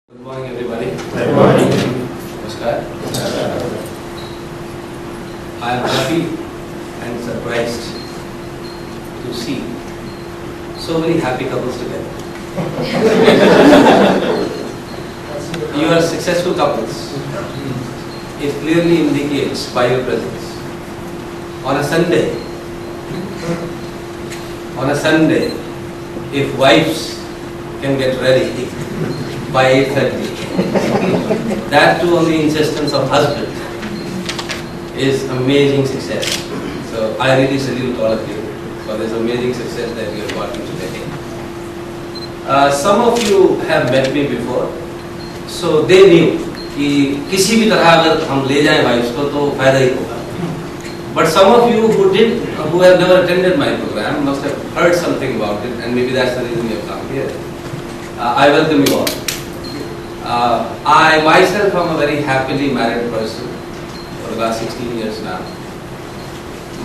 Good morning, everybody. Good morning. Namaskar. I am happy and surprised to see so many happy couples together. You are successful couples. It clearly indicates by your presence. On a Sunday, if wives can get ready by 8:30, that too on the insistence of husband is amazing success. So I really salute all of you for this amazing success that you have gotten today. Some of you have met me before, so they knew कि किसी भी तरह अगर हम ले जाएं wives को तो फायदा ही होगा. But some of you who have never attended my program must have heard something about it, and maybe that's the reason you have come here. I welcome you all. I myself am a very happily married person for the last 16 years now.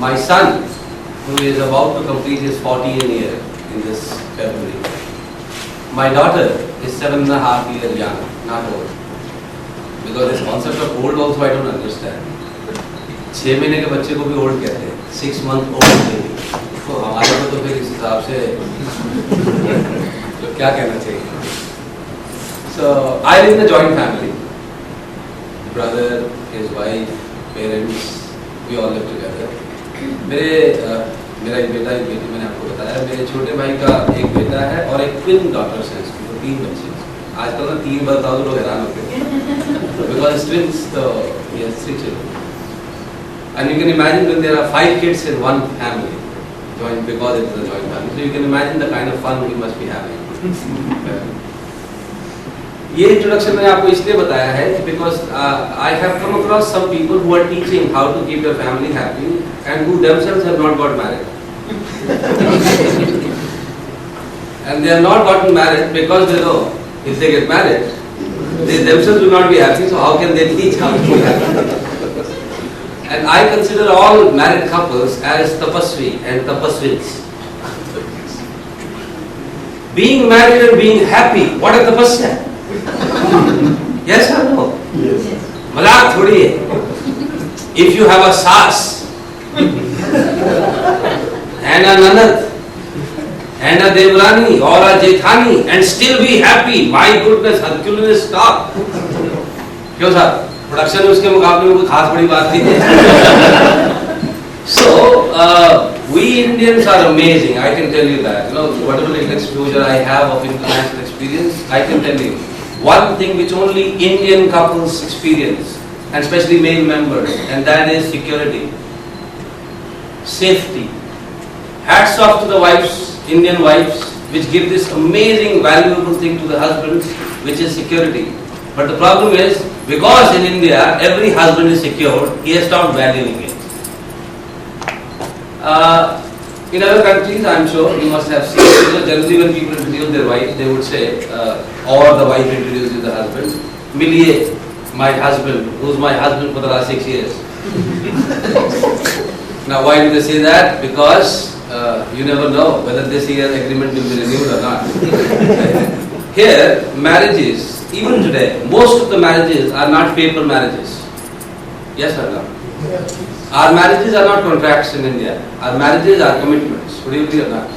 My son, who is about to complete his 40th year in this February. My daughter is 7.5 years young, not old. Because this concept of old also I don't understand. 6 महीने के बच्चे को भी old कहते हैं, 6 month old baby. तो हमारे को तो फिर इस हिसाब से तो क्या कहना चाहिए? So I live in a joint family. Brother, his wife, parents, we all live together. मेरा एक बेटा एक बेटी मैंने आपको बताया. मेरे छोटे भाई का एक बेटा है और एक twin daughters हैं. तो 3 बच्चे. आजकल ना 3 बताओ तो लोग हैरान होते हैं. Because twins, so he has 3 children. And you can imagine when there are 5 kids in one family, joint because it is a joint family. So you can imagine the kind of fun we must be having. ये introduction मैंने आपको इसलिए बताया है because I have come across some people who are teaching how to keep their family happy and who themselves have not got married. And they have not gotten married because they know if they get married, they themselves will not be happy, so how can they teach how to be happy? And I consider all married couples as tapasvi and tapasvins. Being married and being happy, what a tapasya! Yes or no? Yes. मजाक थोड़ी है. If you have a saas and a nanad and a devrani or a jethani and still be happy, my goodness, Herculean stuff. क्यों साहब? Production में उसके मुकाबले में कोई खास बड़ी बात नहीं है. So we Indians are amazing. I can tell you that. You know, whatever little exposure I have of international experience, I can tell you one thing which only Indian couples experience, and especially male members, and that is security, safety. Hats off to the wives, Indian wives, which give this amazing, valuable thing to the husbands, which is security. But the problem is, because in India every husband is secured, he has stopped valuing it. In other countries, I am sure you must have seen. Generally, when people introduce their wife, they would say, or the wife introduces the husband, "Miliye, my husband, who's my husband for the last 6 years." Now, why do they say that? Because you never know whether this year's agreement will be renewed or not. Here, marriages, even today, most of the marriages are not paper marriages. Yes or no? Our marriages are not contracts in India. Our marriages are commitments. Would you agree or not?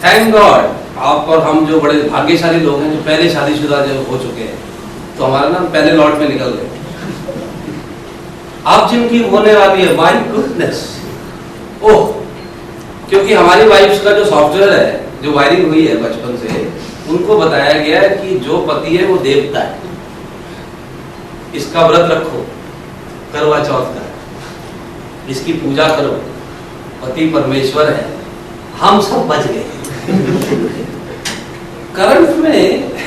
Thank God, आप और हम जो बड़े भाग्यशाली लोग हैं जो पहले शादीशुदा जो हो चुके हैं, तो हमारा नाम पहले लॉट में निकल गए. अब जिनकी होने वाली है, माय गुडनेस, ओह, क्योंकि हमारी वाइफ्स का जो सॉफ्टवेयर है, जो वायरिंग हुई है बचपन से, उनको बताया गया है कि जो पति है वो देवता है, इसका व्रत रखो, करवा चौथ का, इसकी पूजा करो, पति परमेश्वर है. हम सब बच गए. करंट में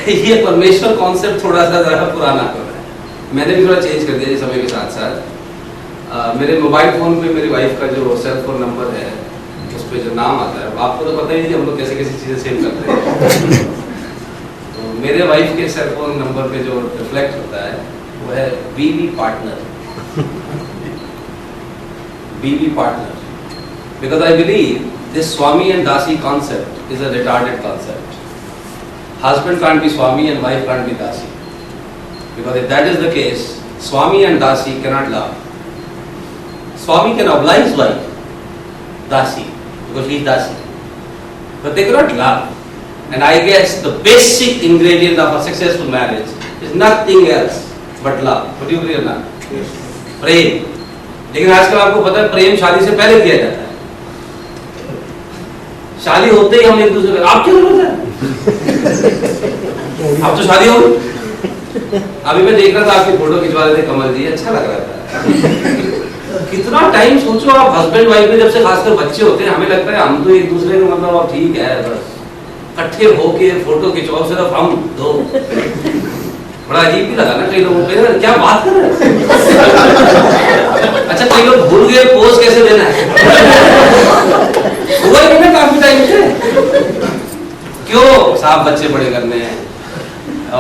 ये परमेश्वर कॉन्सेप्ट थोड़ा सा जरा पुराना कर रहा है. मैंने भी थोड़ा चेंज कर दिया समय के साथ साथ. मेरे मोबाइल फोन पे मेरी वाइफ का जो सेल फोन नंबर है, उस पर जो नाम आता है, आपको तो पता ही नहीं हम लोग कैसे कैसी चीजें सेव करते हैं. तो मेरे वाइफ के सेल फोन नंबर पे जो रिफ्लेक्ट होता है वो है बीवी partner. BB partner, because I believe this Swami and Dasi concept is a retarded concept. husband can't be Swami and wife can't be Dasi. Because if that is the case, Swami and Dasi cannot love. Swami can oblige wife, Dasi, because he is Dasi. But they cannot love. And I guess the basic ingredient of a successful marriage is nothing else but love. Would you agree or not? Yes. प्रेम. लेकिन आजकल आपको पता है प्रेम शादी से पहले किया जाता है. शादी होते ही हम एक दूसरे को आप क्यों बोल रहे हैं? अब तो शादी हो गई. अभी मैं देख रहा था आपकी फोटो खिंचवा रहे थे कमल जी, अच्छा लग रहा था. कितना टाइम सोचो आप हस्बैंड वाइफ में जब से खासकर बच्चे होते हैं हमें लगता है हम तो एक दूसरे को मतलब अब ठीक है बस इकट्ठे होके फोटो खिंचवाओ सिर्फ हम दो. बड़ा अजीब भी लगा ना कई लोगों को क्या बात कर रहे हैं. अच्छा कई लोग भूल गए पोज कैसे देना है. हुआ ही ना काफी टाइम से. क्यों साहब बच्चे बड़े करने हैं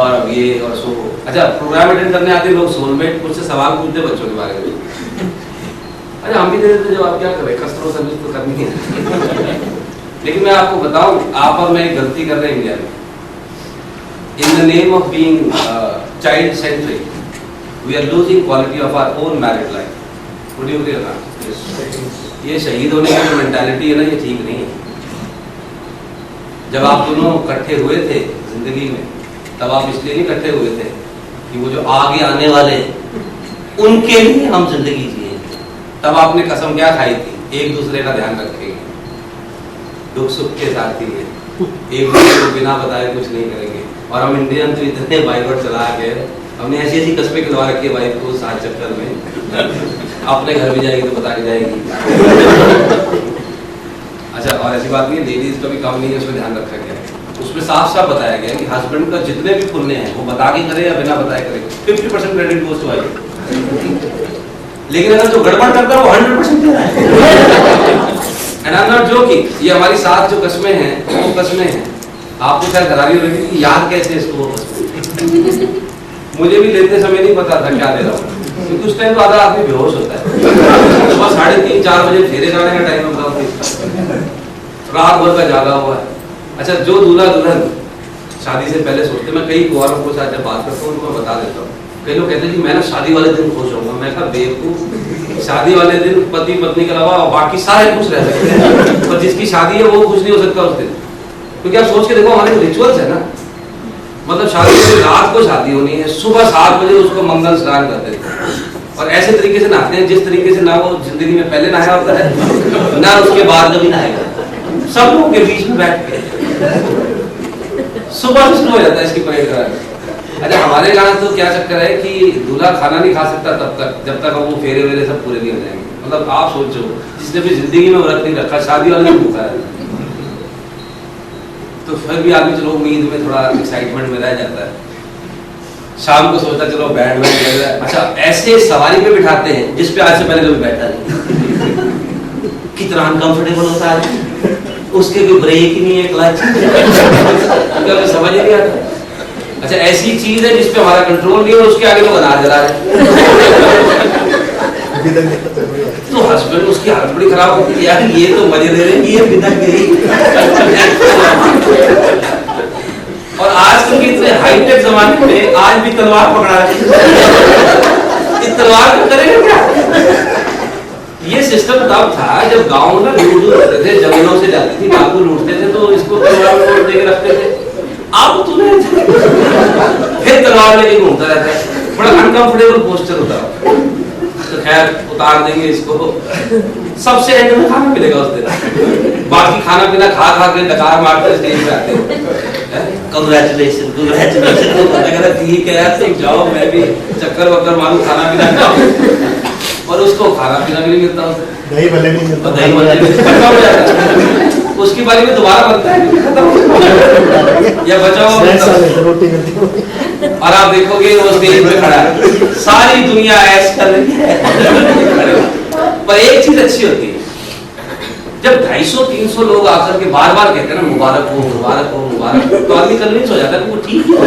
और अब ये और सो. अच्छा प्रोग्राम अटेंड करने आते लोग सोलमेट मुझसे सवाल पूछते बच्चों के बारे में. अरे हम भी दे देते जवाब क्या करें कस्टमर सर्विस तो करनी है. लेकिन मैं आपको बताऊं आप और मैं एक गलती कर रहे हैं इंडिया में. In the name of being child centric, we are losing quality of our own married life. Would you agree or not? Yes. ये शहीद होने की जो मेंटालिटी है ना ये ठीक नहीं है. जब आप दोनों इकट्ठे हुए थे जिंदगी में तब आप इसलिए नहीं इकट्ठे हुए थे कि वो जो आगे आने वाले उनके लिए हम जिंदगी जिए. तब आपने कसम क्या खाई थी एक दूसरे का ध्यान रखेंगे, दुख सुख के साथ ही है, एक दूसरे को बिना बताए कुछ नहीं करेंगे. और हम इंडियन तो इतने बाइकआउट चला के हमने ऐसी ऐसी कस्में खिलवा रखी है वाइफ को 7 चक्कर में. अपने घर भी जाएगी तो बता के जाएगी. अच्छा और ऐसी बात नहीं है लेडीज का भी काम नहीं है उसमें ध्यान रखा गया है. उसमें साफ साफ बताया गया कि हस्बैंड का जितने भी पुण्य हैं वो बता के करे या बिना बताए करे 50% क्रेडिट गोज टू वाइफ. लेकिन अगर जो गड़बड़ करता है वो 100% दे रहा है. And I am not joking. ये हमारी 7 जो कस्में हैं वो कस्में हैं. आपको शायद घरारी हो रही थी कि याद कैसे इसको. मुझे भी लेते समय नहीं पता था क्या दे रहा हूँ क्योंकि उस टाइम तो आधा आदमी बेहोश होता है. सुबह 3:30-4 बजे फेरे जाने का टाइम होता है. रात भर का जागा हुआ है. अच्छा जो दूल्हा दुल्हन शादी से पहले सोचते मैं कई कुंवारों को साथ जब बात करता हूँ तो मैं बता देता हूँ. कई लोग कहते हैं कि मैं ना शादी वाले दिन खुश होऊंगा. मैं कहा बेवकूफ. शादी वाले दिन पति पत्नी के अलावा बाकी सारे खुश रह सकते हैं पर जिसकी शादी है वो खुश नहीं हो सकता उस दिन. क्योंकि आप सोच के देखो हमारे रिचुअल्स है ना. मतलब शादी की रात को शादी होनी है सुबह 7 बजे उसको मंगल स्नान करते थे और ऐसे तरीके से नहाते हैं जिस तरीके से ना वो जिंदगी में पहले नहाया होता है ना उसके बाद कभी नहाएगा. सब लोगों के बीच में बैठ के सुबह से शुरू हो जाता है इसकी परेड कराने. अच्छा हमारे यहाँ तो क्या चक्कर है कि दूल्हा खाना नहीं खा सकता तब तक जब तक वो फेरे वेरे सब पूरे नहीं हो जाएंगे. मतलब आप सोचो जिसने भी जिंदगी में व्रत नहीं रखा शादी वाले ने भूखा है तो फिर भी आदमी चलो उम्मीद में थोड़ा एक्साइटमेंट में रह जाता है. शाम को सोचता चलो बैंड में चल रहा है. अच्छा ऐसे सवारी पे बिठाते हैं जिस पे आज से पहले कभी बैठा नहीं. कितना अनकंफर्टेबल होता है. उसके कोई ब्रेक ही नहीं है क्लच समझ नहीं आता. अच्छा ऐसी चीज है जिसपे हमारा कंट्रोल नहीं है उसके आगे लोग अनार जला रहे हैं. तो हस्बैंड उसकी हालत बड़ी खराब होती है यार ये तो मजे ले रहे हैं ये बिना गई. और आज के इतने हाईटेक जमाने में आज भी तलवार पकड़ा है. इस तलवार को करेंगे क्या. ये सिस्टम तब था जब गांव में लूडू होते थे जमीनों से जाती थी डाकू लूटते थे तो इसको तलवार में तोड़ के रखते थे. अब तुम्हें फिर तलवार लेके घूमता रहता है. बड़ा अनकंफर्टेबल पोस्चर होता है. तो खैर उतार देंगे इसको. सबसे एंड में खाना मिलेगा उस दिन. बाकी खाना पीना खा खा के डकार मारते स्टेज पे आते हैं. Congratulation congratulation. ठीक है यार तुम जाओ मैं भी चक्कर वक्कर मारूं खाना पीना खाओ. और उसको खाना पीना भी नहीं मिलता. दही भल्ले नहीं मिलता. दही भल्ले उसकी बारी में दोबारा बनता है खत्म या बचाओ रोटी. और आप देखोगे वो स्टेज पे खड़ा है सारी दुनिया ऐश कर रही है. पर एक चीज अच्छी होती है जब 250-300 लोग आकर के बार बार कहते हैं ना मुबारक हो मुबारक हो मुबारक हो तो आदमी कन्विंस हो जाता है वो ठीक है.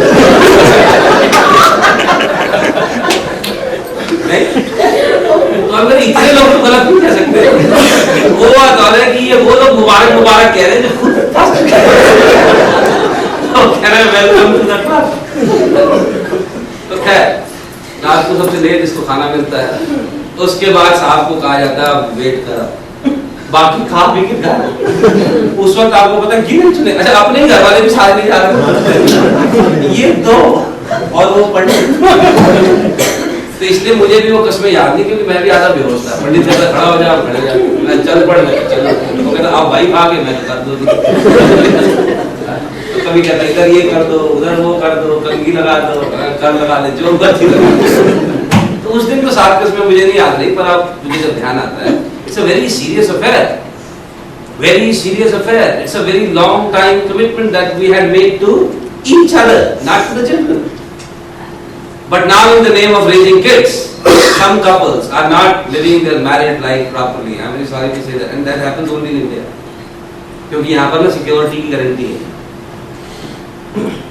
तो अगर इतने लोग तो गलत नहीं कह सकते. वो बात और है कि ये वो लोग मुबारक मुबारक कह रहे हैं जो खुद कह रहे हैं वेल रात को सबसे लेट इसको खाना मिलता है, उसके बाद साहब को कहा जाता है वेट कर, बाकी खा पी के घर। उस वक्त आपको पता है गिने चुने, अच्छा अपने घर वाले भी साथ नहीं जा रहे, ये दो और वो पंडित। तो इसलिए मुझे भी वो कस्में याद नहीं, क्योंकि मैं भी आधा बेहोश था। पंडित कहता खड़ा हो जा, खड़े जा, मैं चल पड़ गया, चलो वो कहता आप भाई खा के मैं तो कर दूंगी। तो कभी कहता इधर ये कर दो, उधर वो कर दो, कंघी लगा दो, कर लगा ले, जो बच्ची लगा। तो उस दिन तो सात कस्में मुझे नहीं याद रही, पर अब मुझे जब ध्यान आता है, it's a very serious affair, very serious affair. It's a very long time commitment that we had made to each other, not to the children. But now in the name of raising kids, some couples are not living their married life properly. I'm very sorry to say that, and that happens only in India. क्योंकि यहाँ पर ना security की guarantee है,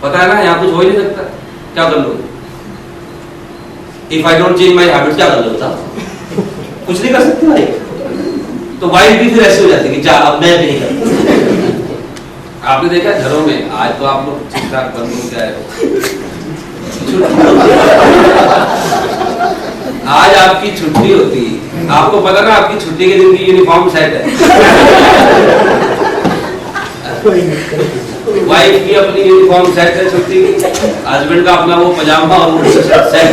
पता है ना, यहाँ कुछ हो ही नहीं सकता, क्या कर लो? If I don't change my habits, क्या कर लो बताओ? कुछ नहीं कर सकते भाई। तो वाइफ भी फिर ऐसे हो जाती है कि जा अब मैं भी नहीं करता। आपने देखा घरों में, आज तो आप लोग ठीक ठाक बंद हो गए हो, आज आपकी छुट्टी होती है, आपको पता ना आपकी छुट्टी के दिन की यूनिफॉर्म सेट है, वाइफ की अपनी यूनिफॉर्म सेट है छुट्टी की, हस्बैंड का अपना वो पजामा और वो सेट है।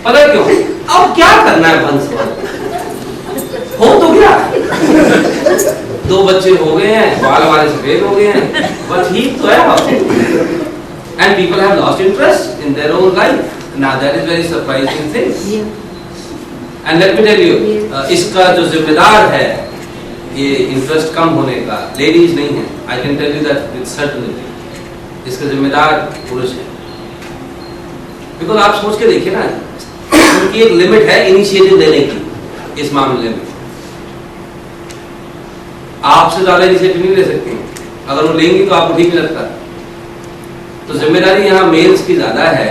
पता क्यों? अब क्या करना है बंस हो तो क्या, दो बच्चे हो गए हैं, बाल हमारे सफेद हो गए हैं, बस ठीक तो है। And people have lost interest in their own life. Now that is very surprising thing. And let me tell you, इसका जो जिम्मेदार है ये इंटरेस्ट कम होने का, लेडीज नहीं है। I can tell you that with certainty. इसका जिम्मेदार पुरुष है। Because आप सोच के देखिए ना, उनकी एक लिमिट है इनिशिएटिव लेने की इस मामले में। आपसे ज्यादा इनिशिएटिव नहीं ले सकती, अगर वो लेंगी तो आपको ठीक नहीं लगता। तो जिम्मेदारी यहाँ मेल्स की ज्यादा है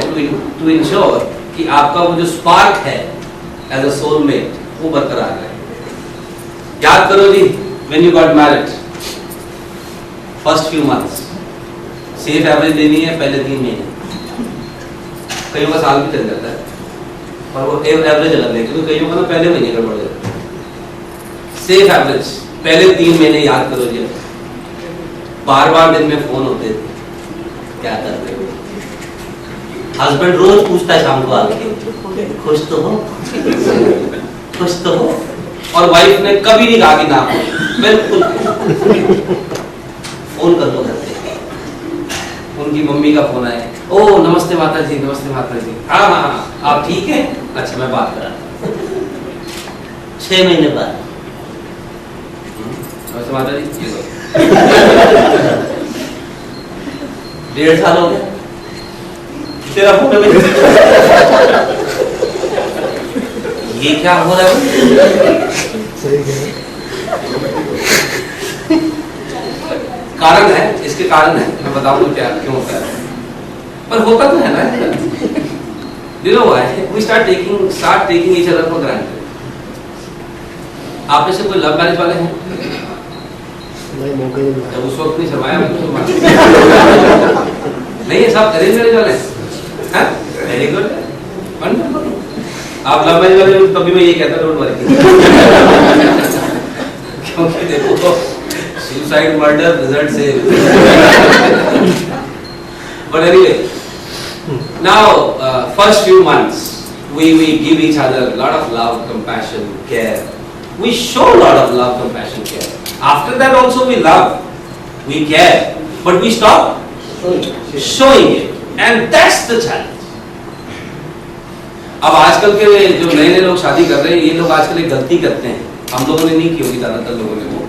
टू इंश्योर कि आपका वो जो स्पार्क है एज अ सोलमेट वो बरकरार रहे। याद करो जी, when you got married, first few months safe average देनी है, पहले 3 महीने, कईयों का साल भी चल जाता है, और वो एवरेज अलग है, क्योंकि कईयों का ना पहले महीने गड़बड़ जाता है। सेफ एवरेज पहले 3 महीने याद करो जी। बार बार दिन में फोन होते थे, क्या कर रहे हो? हस्बैंड रोज पूछता है शाम को आके, खुश तो हो, खुश तो हो, और वाइफ ने कभी नहीं कहा कि ना हो, बिल्कुल फोन कर दो घर से। उनकी मम्मी का फोन आया, ओ नमस्ते माता जी, नमस्ते माता जी, हाँ हाँ हाँ आप ठीक हैं, अच्छा मैं बात करा 6 महीने बाद, नमस्ते माता जी, 1.5 साल हो गया, तेरा फोन में ये क्या हो रहा है? कारण है, इसके कारण है, मैं बताऊंगा क्या क्यों होता है, पर होता तो है ना। You know why? We start taking each other for granted. आप में से कोई लव मैरिज वाले हैं? जब उस वक्त नहीं शर्माया मैं तो नहीं है, सब अरेंज मैरिज वाले हैं। Very good, wonderful. आप लव मैरिज वाले तभी मैं ये कहता डोंट वरी, क्योंकि देखो सुसाइड मर्डर रिजल्ट से। But anyway, now first few months we give each other a lot of love, compassion, care. We show a lot of love, compassion, care. After that also we love, we care, but we stop showing it, and that's the challenge. अब आजकल के जो नए नए लोग शादी कर रहे हैं, ये लोग आजकल एक गलती करते हैं, हम लोगों ने नहीं की होगी, ज्यादातर लोगों ने वो,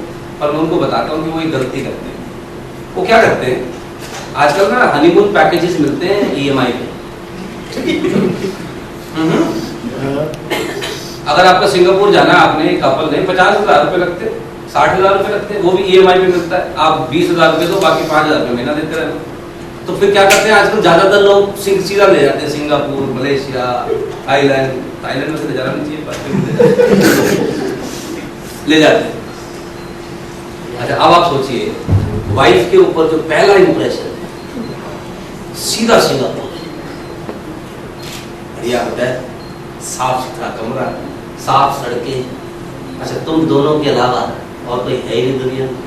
पर मैं उनको बताता हूँ कि वो एक गलती करते हैं। वो क्या करते हैं, आजकल ना हनीमून पैकेजेस मिलते हैं EMI पे। अगर आपका सिंगापुर जाना, आपने कपल ने 50,000 रुपए लगते, 60,000 रुपए लगते, वो भी EMI पे मिलता है। आप 20,000 रुपए दो, बाकी 5,000 रुपए महीना देते रहना। तो फिर क्या करते हैं आजकल ज्यादातर लोग सीधा ले जाते हैं सिंगापुर, मलेशिया, थाईलैंड। थाईलैंड में से ले जाना नहीं चाहिए, पर ले जाते हैं। अच्छा अब आप सोचिए, वाइफ के ऊपर जो पहला इंप्रेशन है सीधा सिंगापुर, बढ़िया होटल, साफ सुथरा कमरा, साफ सड़कें, अच्छा तुम दोनों के अलावा और कोई है ही नहीं दुनिया में,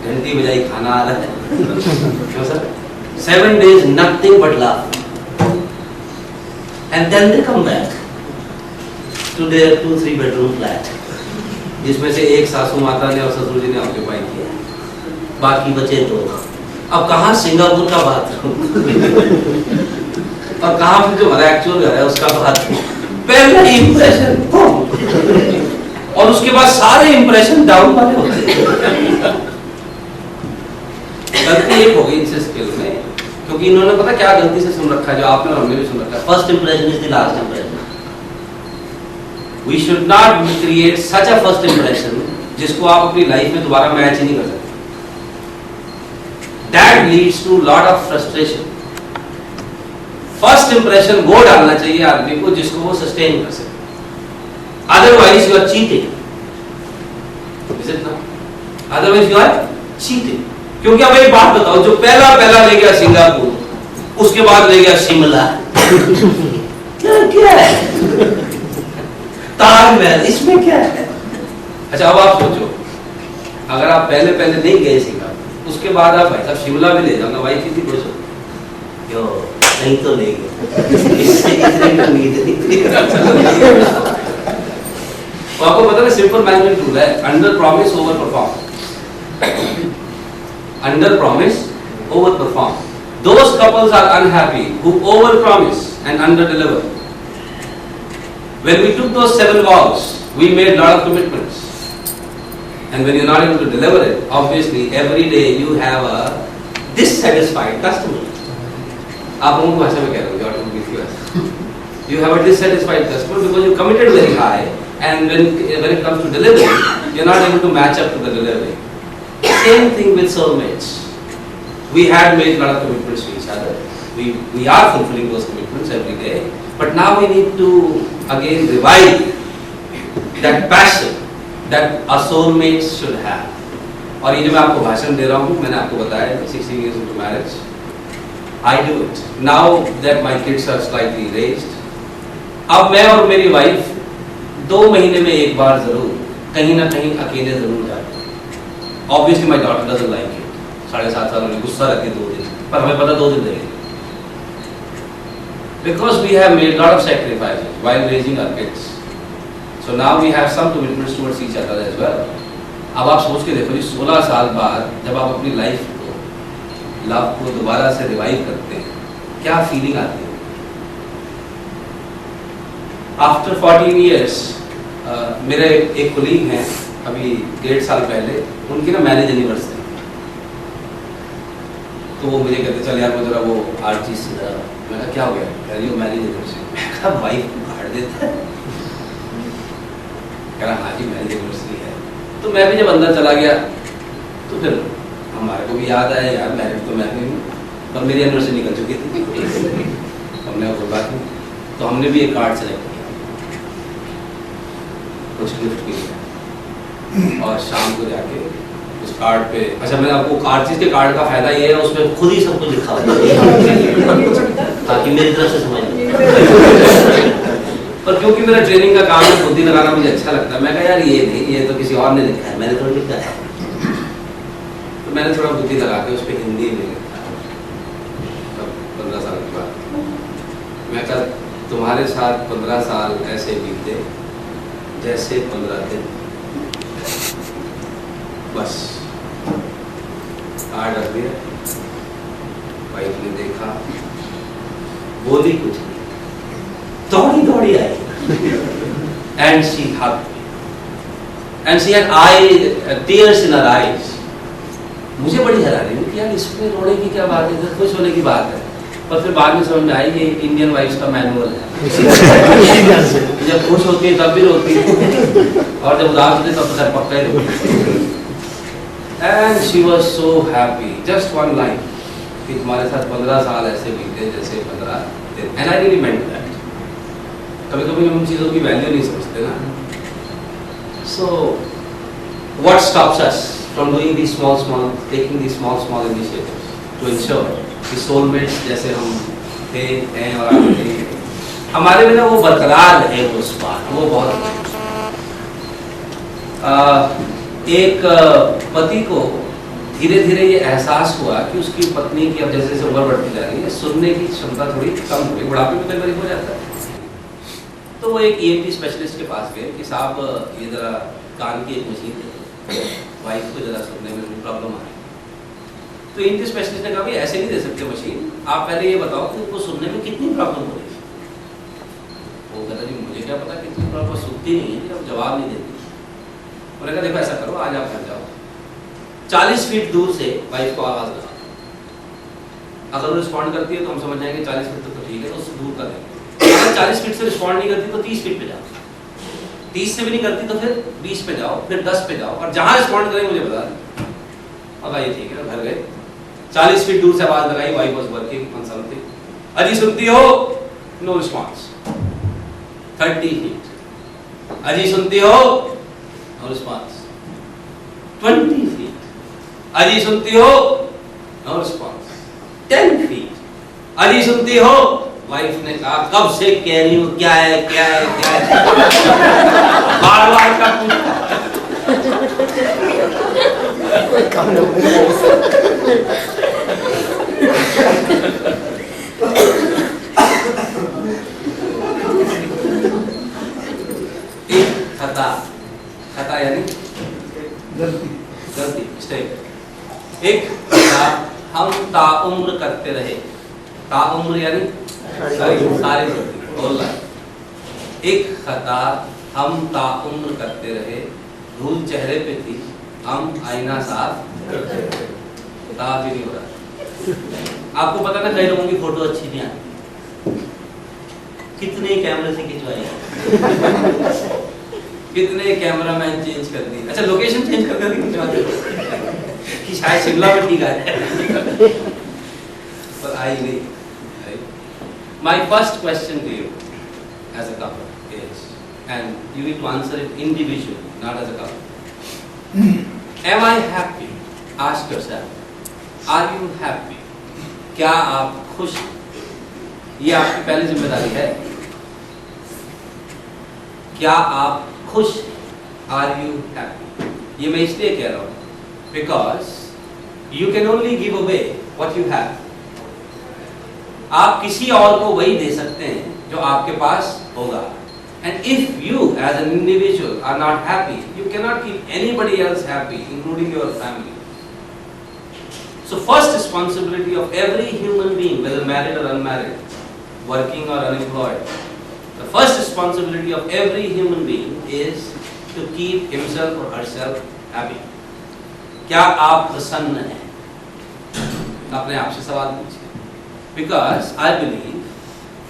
घंटी बजाई खाना आ रहा है, क्यों sir? 7 days nothing but love, and then they come back to their 2-3 bedroom flat, जिसमें से एक सासू माता ने और ससुर जी ने ऑक्यूपाई किया, बाकी बचे 2। अब कहाँ सिंगापुर का बाथरूम और कहाँ फिर जो हमारा एक्चुअल घर है उसका बाथरूम, पहला इंप्रेशन और उसके बाद सारे इंप्रेशन डाउन वाले होते हैं। गलती एक हो गई इनसे स्किल में, क्योंकि इन्होंने पता क्या गलती से सुन रखा है, जो आपने और हमने भी सुन रखा है, first impression is the last impression. We should not create such a first impression जिसको आप अपनी लाइफ में दोबारा मैच ही नहीं कर सकते। That leads to lot of frustration. First impression वो डालना चाहिए आदमी को जिसको वो सस्टेन कर सके, otherwise you are cheating, otherwise you are cheating. क्योंकि अब एक बात बताओ, जो पहला ले गया सिंगापुर, उसके बाद ले गया शिमला, क्या है ताजमहल, इसमें क्या है? अच्छा अब आप सोचो, अगर आप पहले नहीं गए सिंगापुर, उसके बाद आप भाई साहब शिमला भी ले जाओगे, भाई किसी खुश हो क्यों? नहीं तो ले गए, इससे इतनी उम्मीद नहीं। आपको पता है सिंपल मैनेजमेंट रूल है, under promise over perform, under promise over perform. Those couples are unhappy who over promise and under deliver. When we took those 7 vows, we made lot of commitments, and when you're not able to deliver it, obviously every day you have a dissatisfied customer. आप लोगों को भाषा में कह रहे हो, you have a dissatisfied customer because you committed very high, and when it comes to delivery, you're not able to match up to the delivery. Same thing with soulmates. We had made a lot of commitments to each other. We are fulfilling those commitments every day, but now we need to again revive that passion that our soulmates should have. और ये जो मैं आपको भाषण दे रहा हूँ, मैंने आपको बताया 16 years into marriage, I do it now that my kids are slightly raised. अब मैं और मेरी वाइफ 2 महीने में एक बार जरूर कहीं ना कहीं अकेले जरूर जाते हैं। Obviously my daughter doesn't like it. 7.5 साल में गुस्सा रहती 2 दिन, पर हमें पता 2 दिन लगेंगे, because we have made lot of sacrifices while raising our kids. So now we have some commitments towards each other as well. अब आप सोच के देखो जी, 16 साल बाद जब आप अपनी लाइफ को, लव को दोबारा से रिवाइव करते हैं, क्या फीलिंग आती है? आफ्टर 14 years मेरे एक कोलीग हैं, अभी 1.5 साल पहले उनकी ना मैरिज एनिवर्सरी, तो वो मुझे कहते चल यार वो जरा वो आर चीज से जरा, मैं कहा क्या हो गया? कह रही हो मैरिज एनिवर्सरी। मैं कहा वाइफ को गाड़ देता है? कह रहा हाँ जी मैरिज एनिवर्सरी है। तो मैं भी जब अंदर चला गया तो फिर हमारे को भी याद आया यार मैरिज तो मैं भी हूँ, पर मेरी एनिवर्सरी निकल चुकी थी। हमने कोई बात नहीं, तो हमने भी एक कार्ड सेलेक्ट किया, कुछ गिफ्ट भी किया, और शाम को जाके उस कार्ड पे, अच्छा मैंने आपको हर चीज के कार्ड का फायदा ये है उसमें खुद ही सब कुछ लिखा हुआ है ताकि मेरी तरफ से समझ लें। पर क्योंकि मेरा ट्रेनिंग का काम है, बुद्धि लगाना मुझे अच्छा लगता है, मैं कहा यार ये नहीं, ये तो किसी और ने लिखा है, मैंने थोड़ा लिखा है। तो मैंने थोड़ा बुद्धि लगा के उस पर हिंदी में लिखा, 15 साल के बाद मैं कहा तुम्हारे साथ 15 साल ऐसे बीते जैसे 15 दिन, बस कार्ड रख दिया। वाइफ ने देखा, बोली कुछ नहीं, दौड़ी आई, and she hugged me, and she had tears in her eyes. मुझे बड़ी हैरानी हुई कि यार इसमें रोने की क्या बात है, खुश होने की बात है। पर फिर बाद में समझ में आई ये इंडियन वाइफ्स का मैनुअल है। जब खुश होती है तब भी रोती है, और जब उदास होती है तब तो पक्का ही रोती है। And she was so happy. Just one line कि तुम्हारे साथ 15 साल ऐसे बीते जैसे 15 दिन। And I really meant that. कभी-कभी हम चीज़ों की वैल्यू नहीं समझते ना। So what stops us from doing these taking these small initiatives to ensure कि soulmates जैसे हम थे हैं और आगे थे, हमारे में ना वो बरकरार है वो स्वाद, वो बहुत। एक पति को धीरे धीरे ये एहसास हुआ कि उसकी पत्नी की अब जैसे जैसे उम्र बढ़ती जा रही है, सुनने की क्षमता थोड़ी कम हो गई, बुढ़ापे में कई बार हो जाता है। तो वो एक ENT स्पेशलिस्ट के पास गए कि साहब ये जरा कान की एक मशीन है, वाइफ को जरा सुनने में प्रॉब्लम आ रही है। तो ENT स्पेशलिस्ट ने कहा भाई ऐसे नहीं दे सकते मशीन, आप पहले ये बताओ कि उनको सुनने में कितनी प्रॉब्लम हो रही है। वो कहता जी मुझे क्या पता कितनी प्रॉब्लम, सुनती नहीं है, अब जवाब नहीं देती। उन्होंने कहा देखो ऐसा करो, आज आप घर जाओ, 40 फीट दूर से वाइफ को आवाज लगा, अगर वो रिस्पॉन्ड करती है तो हम समझ जाएंगे 40 फीट तो ठीक है, तो उससे दूर कर देंगे। अगर 40 फीट से रिस्पॉन्ड नहीं करती तो 30 फीट पे जाओ, 30 से भी नहीं करती तो फिर 20 पे जाओ, फिर 10 पे जाओ, और जहां रिस्पॉन्ड करें मुझे बता दें। अब ये ठीक है, घर गए, 40 फीट दूर से आवाज लगाई, wife was working on something. अजी सुनती हो? No response. 30 फीट। अजी सुनती हो? No response. 20 फीट। अजी सुनती हो? No response. 10 फीट। अजी सुनती हो? वाइफ ने कहा कब से कह रही हूँ क्या है क्या है क्या है, बार बार का खता यानी गलती मिस्टेक। एक हम ताउम्र करते रहे, ताउम्र यानी सारी बोलना। एक खता हम ताउम्र करते रहे, धूल चेहरे पे थी, हम आईना साफ साफ ही नहीं हो रहा। आपको पता ना कई लोगों की फोटो अच्छी नहीं आती, कितने कैमरे से खिंचवाई, कितने कैमरामैन चेंज कर दिए, अच्छा लोकेशन चेंज कर कर खिंचवाते कि शायद शिमला में ठीक है, पर आई नहीं। My first question to you as a couple is, and you need to answer it individually, not as a couple. Am I happy? Ask yourself. Are you happy? क्या आप खुश हैं? ये आपकी पहली जिम्मेदारी है। क्या आप खुश हैं? Are you happy? ये मैं इसलिए कह रहा हूँ because you can only give away what you have. आप किसी और को वही दे सकते हैं जो आपके पास होगा। And if you as an individual are not happy, you cannot keep anybody else happy, including your family. So first responsibility of every human being, whether married or unmarried, working or unemployed, the first responsibility of every human being is to keep himself or herself happy. क्या आप प्रसन्न हैं? अपने आप से सवाल पूछिए। Because I believe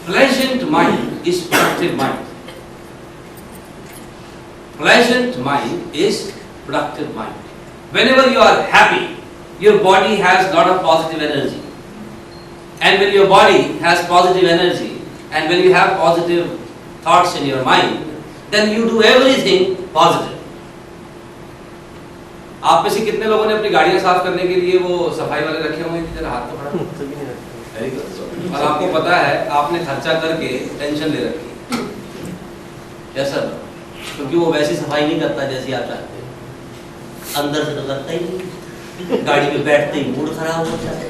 pleasant mind is productive mind. Pleasant mind is productive mind. Whenever you are happy, your body has lot of positive energy. And when your body has positive energy, and when you have positive thoughts in your mind, then you do everything positive. आप में से कितने लोगों ने अपनी गाड़ियां साफ करने के लिए वो सफाई वाले रखे होंगे? जरा हाथ तो खड़ा। और आपको पता है आपने खर्चा करके टेंशन ले रखी है, कैसा? क्योंकि वो वैसी सफाई नहीं करता जैसी आप चाहते हैं, अंदर से तो करता ही नहीं, गाड़ी में बैठते ही मूड खराब होता है।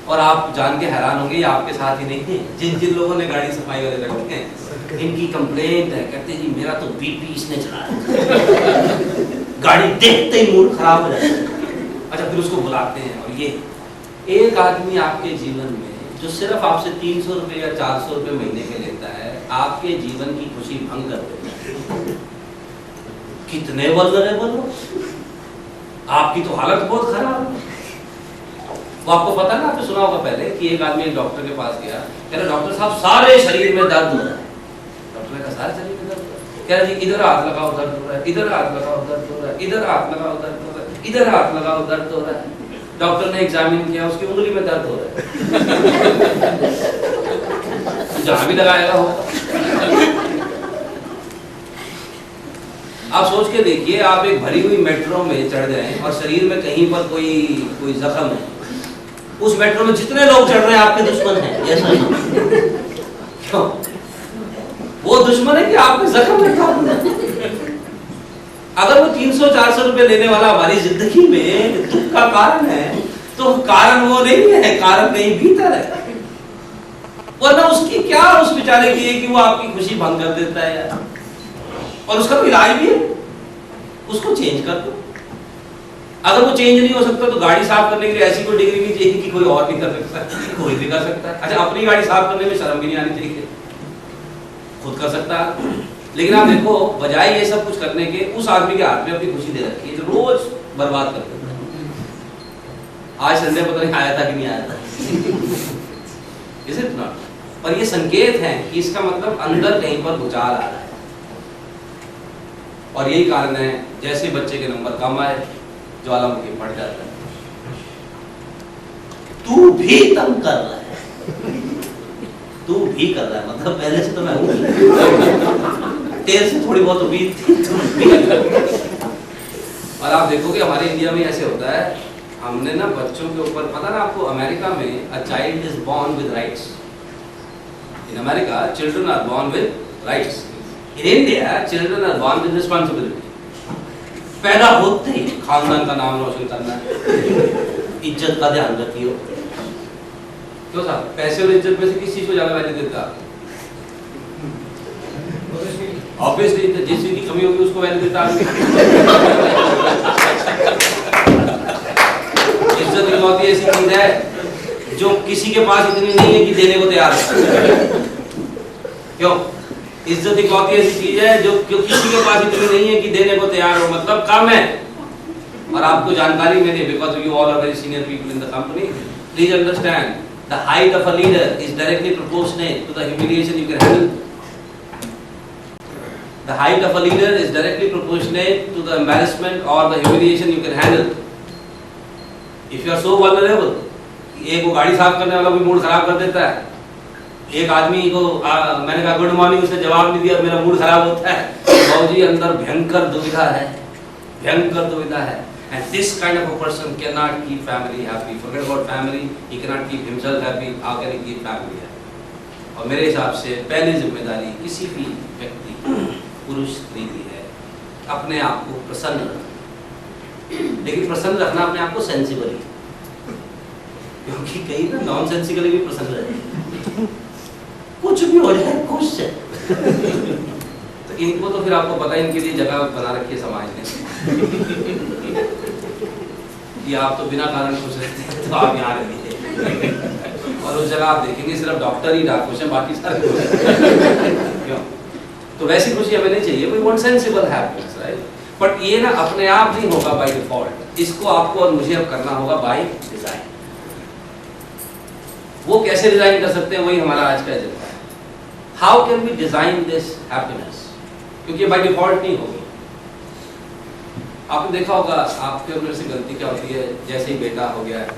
और आप जान के हैरान होंगे, ये आपके साथ ही नहीं है, जिन जिन लोगों ने गाड़ी सफाई वाले रखे हैं इनकी कंप्लेंट है, कहते हैं जी मेरा तो BP इसने चलाया, गाड़ी देखते ही मूड खराब हो जाता है। अच्छा फिर उसको बुलाते हैं। और ये एक आदमी आपके जीवन में जो सिर्फ आपसे 300 रुपये या 400 रुपये महीने के लेता है, आपके जीवन की खुशी भंग कर देता है। कितने वल्नरेबल हो, आपकी तो हालत बहुत खराब है। वो आपको पता ना, आपने सुना होगा पहले कि एक आदमी एक डॉक्टर के पास गया, कह रहा डॉक्टर साहब सारे शरीर में दर्द हो रहा है। डॉक्टर ने कहा सारे शरीर में दर्द हो रहा है? कह रहा जी इधर हाथ लगाओ दर्द हो रहा है, इधर हाथ लगाओ दर्द हो रहा है, इधर हाथ लगाओ दर्द हो रहा है, इधर हाथ लगाओ दर्द हो रहा है। डॉक्टर ने एग्जामिन किया, उसकी उंगली में दर्द हो रहा है। जहां भी लगाएगा हो। आप सोच के देखिए, आप एक भरी हुई मेट्रो में चढ़ जाएं और शरीर में कहीं पर कोई जख्म है, उस मेट्रो में जितने लोग चढ़ रहे हैं आपके दुश्मन हैं, ऐसा क्यों? आपने जख्म में खा दिया। अगर वो 300-400 रुपए लेने वाला हमारी जिंदगी में दुख का कारण है, तो कारण वो नहीं है, कारण कहीं भीतर है। वरना उसकी क्या उस बेचारे की है कि वो आपकी खुशी भंग कर देता है यार। और उसका तो इलाज भी है, उसको चेंज कर दो। अगर वो चेंज नहीं हो सकता तो गाड़ी साफ करने के लिए ऐसी कोई डिग्री नहीं चाहिए कि कोई और भी कर सकता है, कोई भी कर सकता है। अच्छा, अपनी गाड़ी साफ करने में शर्म भी नहीं आनी चाहिए, खुद कर सकता है। लेकिन आप देखो, बजाय ये सब कुछ करने के, उस आदमी के हाथ में अपनी खुशी दे रखी है जो रोज बर्बाद कर देता है। आज संडे पता नहीं आया था कि नहीं आया था। Is it not? पर ये संकेत है कि इसका मतलब अंदर कहीं पर भूचाल आ रहा है। और यही कारण है, जैसे बच्चे के नंबर कम आए, ज्वालामुखी फट जाता है। तू भी तंग कर रहा है, तू भी कर रहा है, मतलब पहले से तो मैं हूं, तेरे से थोड़ी बहुत उम्मीद थी, तू भी। और आप देखोगे हमारे इंडिया में ऐसे होता है, हमने ना बच्चों के ऊपर, पता ना आपको, अमेरिका में a child is born with rights. In America children are born with rights. In India children are born with responsibility. पैदा होते ही खानदान का नाम रोशन करना है, इज्जत का ध्यान रखियो। क्यों साहब, पैसे और इज्जत में से किस चीज को ज्यादा वैल्यू देता है? ऑब्वियसली जिस चीज की कमी होगी उसको वैल्यू देता है। इज्जत इकलौती ऐसी चीज है जो किसी के पास इतनी नहीं है कि देने को तैयार है। क्यों? इज्जत इकलौती ऐसी चीज है जो किसी के पास इतनी नहीं है कि देने को तैयार हो, मतलब कम है। और आपको जानकारी में नहीं, because you all are very senior people in the company, please understand the height of a leader is directly proportionate to the humiliation you can handle. The height of a leader is directly proportionate to the embarrassment or the humiliation you can handle. If you are so vulnerable, एक वो गाड़ी साफ करने वाला भी mood खराब कर देता है, एक आदमी को मैंने कहा गुड मॉर्निंग, उसने जवाब नहीं दिया, मेरा मूड खराब होता है। बाबूजी अंदर भयंकर दुविधा है, भयंकर दुविधा है। And this kind of a person cannot keep family happy. Forget about family, he cannot keep himself happy. How can he keep family happy? और मेरे हिसाब से पहली जिम्मेदारी किसी भी व्यक्ति, पुरुष स्त्री की है, अपने आप को प्रसन्न रखना। लेकिन प्रसन्न रखना अपने आप को सेंसिबली, क्योंकि कई ना नॉन सेंसिकली भी प्रसन्न रहते, कुछ भी हो जाए खुश है। तो इनको तो फिर आपको पता है, इनके लिए जगह बना रखी है समाज ने कि आप तो बिना कारण खुश रहते हैं, तो आप यहाँ रहिए। और उस जगह आप देखेंगे सिर्फ डॉक्टर ही खुश है, बाकी सारे क्यों? तो वैसी खुशी हमें नहीं चाहिए, we want sensible happiness, right? But ये ना अपने आप नहीं होगा बाय डिफॉल्ट, इसको आपको और मुझे अब करना होगा बाय डिजाइन। वो कैसे डिजाइन कर सकते हैं, वही हमारा आज का एजेंडा है। How can we design this happiness, क्योंकि बाय डिफॉल्ट नहीं होगी। आपने देखा होगा, आपके और मेरे से गलती क्या होती है, जैसे ही बेटा हो गया है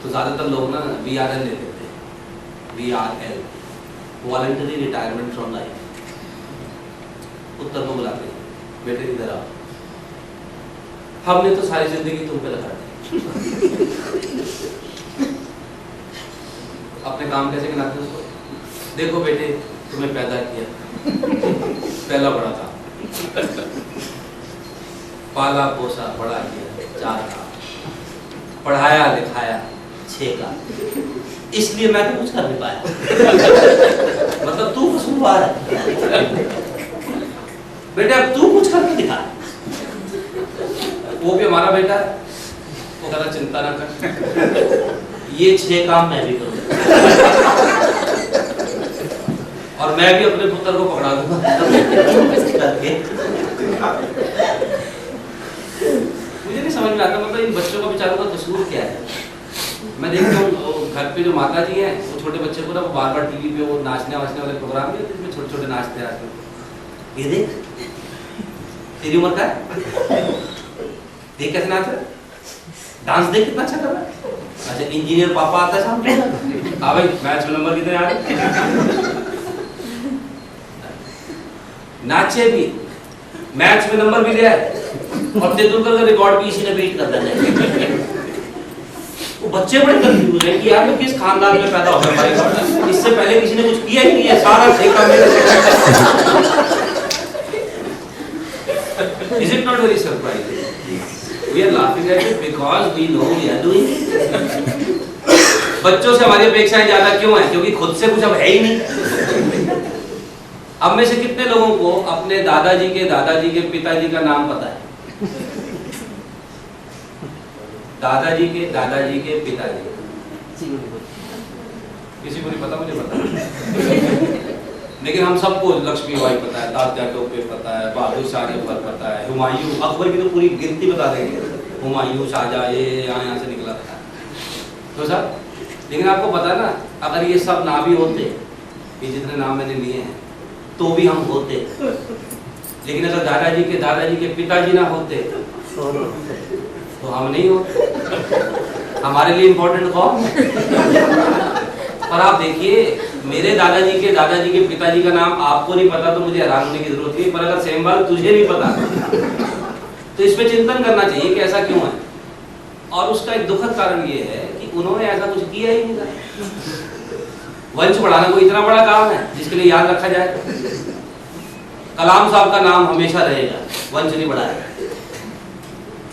तो ज्यादातर लोग ना VRL ले लेते हैं, VRL, voluntary retirement from life. उत्तर को बुलाते हैं, बेटे इधर आओ, हमने तो सारी जिंदगी तुम पे लगा दी। अपने काम कैसे गिनाते हैं उसको? देखो बेटे, तुम्हें पैदा किया, पहला बड़ा था, पाला पोसा बड़ा किया 4 का, पढ़ाया लिखाया 6 का, इसलिए मैं तो कुछ कर नहीं पाया। मतलब तू कसूरवार है बेटे, अब तू कुछ करके दिखा। वो भी हमारा बेटा है, वो कहता चिंता ना कर, ये 6 काम मैं भी करूँगा और मैं भी अपने पुत्र को पकड़ा दूंगा। मुझे नहीं समझ में आता, मतलब इन बच्चों का बेचारों का कसूर क्या है। मैं देखता हूँ घर पे जो माता जी हैं, वो छोटे बच्चे को ना वो बार-बार टीवी पे वो नाचने वाचने वाले प्रोग्राम भी जिसमें छोटे-छोटे नाचते आते हैं, ये देख तेरी उम्र का है, देख कैसे नाच रहा है, डांस देख कितना अच्छा कर रहा है। अच्छा इंजीनियर पापा आता है सामने, हाँ भाई मैच में नंबर कितने आ रहे, नाचे भी, मैच में नंबर भी लिया और तेंदुलकर का रिकॉर्ड भी इसी ने बीट कर दिया। वो बच्चे बड़े कंफ्यूज हैं कि यार मैं किस खानदान में पैदा हो गया, इससे पहले किसी ने कुछ किया ही नहीं है, सारा ठेका मेरा। it not very surprising? We are laughing at it because we know we are doing it. बच्चों से हमारी अपेक्षाएं ज्यादा क्यों हैं? क्योंकि खुद से कुछ अब है ही नहीं। अब में से कितने लोगों को अपने दादाजी के पिताजी का नाम पता है? दादाजी के पिताजी, किसी को नहीं पता, मुझे पता है। लेकिन हम सबको लक्ष्मी बाई पता है, तात्या टोपे पता है, बहादुर शाह जफर पता है, हुमायूं, अकबर की तो पूरी गिनती बता देंगे, हुमायूं, शाहजहां, ये यहाँ से निकला था। तो सर, लेकिन आपको पता ना, अगर ये सब ना भी होते, ये जितने नाम मैंने लिए हैं, तो भी हम होते। लेकिन अगर दादाजी के पिताजी ना होते तो हम नहीं होते। हमारे लिए इम्पोर्टेंट कौन? और आप देखिए, मेरे दादाजी के पिताजी का नाम आपको नहीं पता तो मुझे हैरान होने की जरूरत नहीं, पर अगर सेम बात तुझे नहीं पता तो इस पे चिंतन करना चाहिए कि ऐसा क्यों है। और उसका एक दुखद कारण ये है कि उन्होंने ऐसा कुछ किया ही नहीं था। वंश बढ़ाना कोई इतना बड़ा काम है जिसके लिए याद रखा जाए? कलाम साहब का नाम हमेशा रहेगा, वंश नहीं बढ़ाएगा।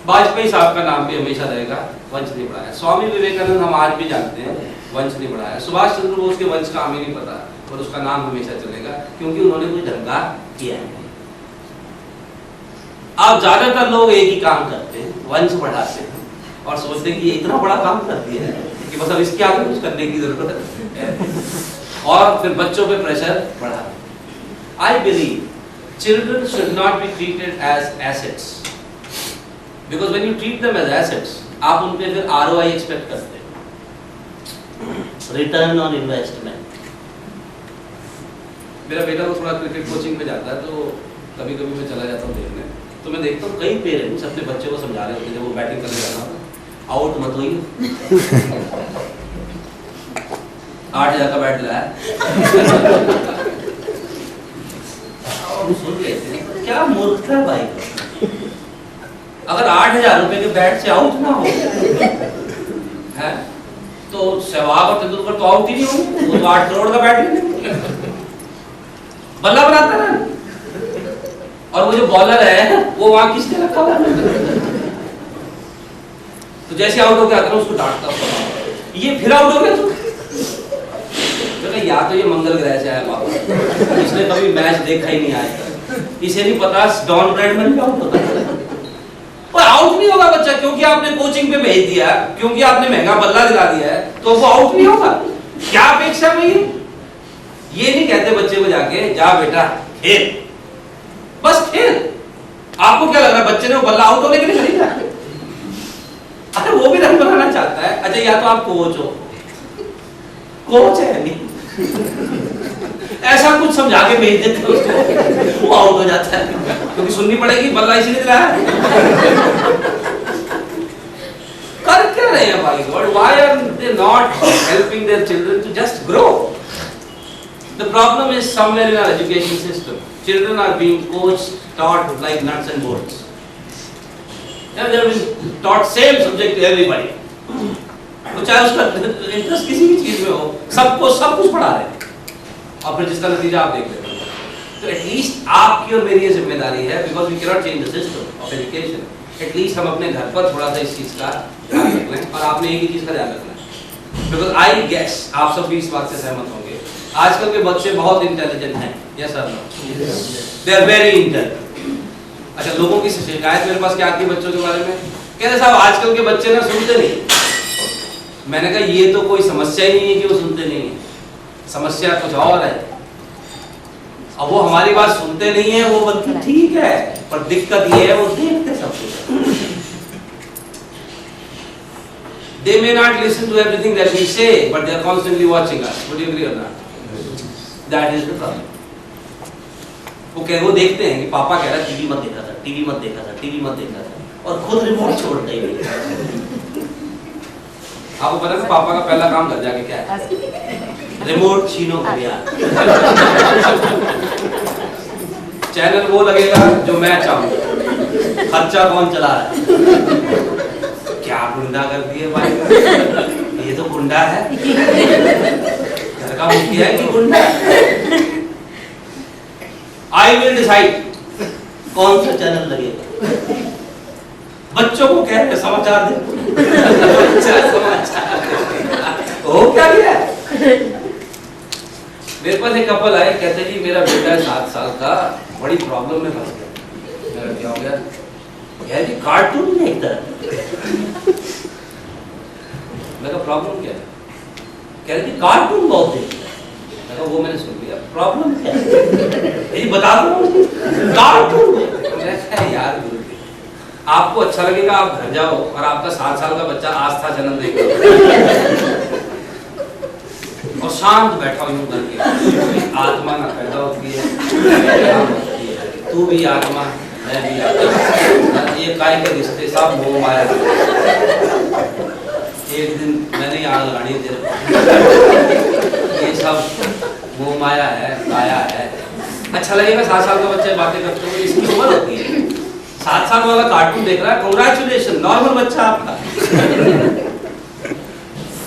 वाजपेयी साहब का नाम भी हमेशा रहेगा, वंश नहीं बढ़ाया। स्वामी विवेकानंद हम आज भी जानते हैं, वंश नहीं बढ़ाया। सुभाष चंद्र बोस के वंश का हमें नहीं पता, पर उसका नाम हमेशा चलेगा क्योंकि उन्होंने कोई धंधा किया है। अब ज्यादातर लोग एक ही काम करते हैं, वंश बढ़ाते हैं और सोचते हैं कि ये इतना बड़ा काम कर दिया है कि बस अब इसके आगे कुछ करने की जरूरत है और फिर बच्चों पे प्रेशर बढ़ा। I believe children should not be treated as assets because when you treat them as assets, आप उनपे फिर ROI एक्सपेक्ट करते हैं, रिटर्न ऑन इन्वेस्टमेंट। मेरा बेटा वो थोड़ा क्रिकेट कोचिंग में जाता है तो कभी कभी मैं चला जाता हूँ देखने, तो मैं देखता हूँ कई पेरेंट्स अपने बच्चे को समझा रहे होते हैं जब वो बैटिंग करने जाता है, आउट मत होइए, 8,000 का बैट लाया। सुन लेते हैं, क्या मूर्खता है भाई। अगर 8,000 रुपए के बैट से आउट ना हो है तो सहवाग और तेंदुलकर तो आउट ही नहीं होंगे, वो तो 8 करोड़ का बैट लेंगे, बल्ला बनाता है। और वो जो बॉलर है वो वहां किसने रखा हुआ है, तो जैसे आउट हो गया था उसको डांटता, ये फिर आउट हो गया तो या तो ये मंगल ग्रह से आया बाबा, इसने कभी मैच देखा ही नहीं आया, इसे नहीं पता डॉन ब्रैडमैन भी आउट होता है। पर आउट नहीं होगा बच्चा क्योंकि आपने कोचिंग पे भेज दिया, क्योंकि आपने महंगा बल्ला दिला दिया है, तो वो आउट नहीं होगा। क्या अपेक्षा में ये नहीं कहते बच्चे को जाके जा बेटा खेल, बस खेल। आपको क्या लग रहा है बच्चे ने वो बल्ला आउट होने के लिए खरीदा? अरे वो भी रन बनाना चाहता है। अच्छा, या तो आप कोच है नहीं, ऐसा कुछ समझा के भेज देते हैं उसको, वो आउट हो जाता है क्योंकि सुननी पड़ेगी बल्ला इसीलिए दिलाया है। कर क्या रहे हैं भाई God? Why are they not helping their children to just grow? The problem is somewhere in our education system. Children are being coached, taught like nuts and bolts. They are being taught same subject to everybody. तो चाहे उसका interest किसी भी चीज में हो, सबको सब कुछ पढ़ा रहे हैं और फिर जिसका नतीजा आप देख लेते हैं। तो एटलीस्ट आपकी और मेरी ये जिम्मेदारी है, because we can not change the system of education, at least हम अपने घर पर थोड़ा सा इस चीज का ध्यान रख लें। और आपने एक ही चीज का ध्यान रखना है, बिकॉज आई गेस आप सब भी इस बात से सहमत होंगे, आजकल के बच्चे बहुत इंटेलिजेंट हैं। Yes sir, they are very intelligent. अच्छा, लोगों की शिकायत मेरे पास क्या आती है बच्चों के बारे में, कहते साहब आजकल के बच्चे ना सुनते नहीं। मैंने कहा ये तो कोई समस्या ही नहीं है कि वो सुनते नहीं है, समस्या कुछ और है। अब वो हमारी बात सुनते नहीं है, वो बल्कि ठीक है, पर दिक्कत ये है वो देखते सब कुछ। They may not listen to everything that we say, but they are constantly watching us. Would you agree or not? That is the problem. वो देखते हैं कि पापा कह रहा है टीवी मत देखा था, टीवी मत देखा था, टीवी मत देखा था, और खुद रिमोट छोड़ते ही नहीं। आपको पता है पापा का पहला काम घर जाके क्या है? रिमोट छीनो भैया। चैनल वो लगेगा जो मैं चाहूँ, खर्चा कौन चला रहा है? क्या गुंडा कर दिए भाई, ये तो गुंडा है, घर का मुखिया है कि गुंडा? आई विल डिसाइड कौन सा चैनल लगेगा। बच्चों को कह रहे समाचार दे। बच्चा समाचार हो क्या गया? मेरे पास एक कपल आए, कहते जी मेरा बेटा है 7 साल का, बड़ी प्रॉब्लम में फंस गया। मेरा क्या हो गया? कह जी कार्टून देखता है। मेरा प्रॉब्लम क्या है? कह रही कार्टून बहुत देखता है। वो मैंने सुन लिया, प्रॉब्लम क्या है? ये बता दो मुझे। कार्टून यार गुरु जी, आपको अच्छा लगेगा आप घर जाओ और आपका 7 साल का बच्चा आस्था जन्म देगा और शांत बैठा यूं करके, आत्मा ना पैदा होती है, तू भी आत्मा मैं भी आत्मा, ये काय के रिश्ते सब मोह माया। एक दिन मैंने आग लगानी ये सब मोह माया है, काया है। अच्छा लगेगा 7 साल का बच्चा बातें करते हुए, इसकी उम्र होती है। 7 साल वाला कार्टून देख रहा है, कांग्रेचुलेशन, नॉर्मल बच्चा आपका।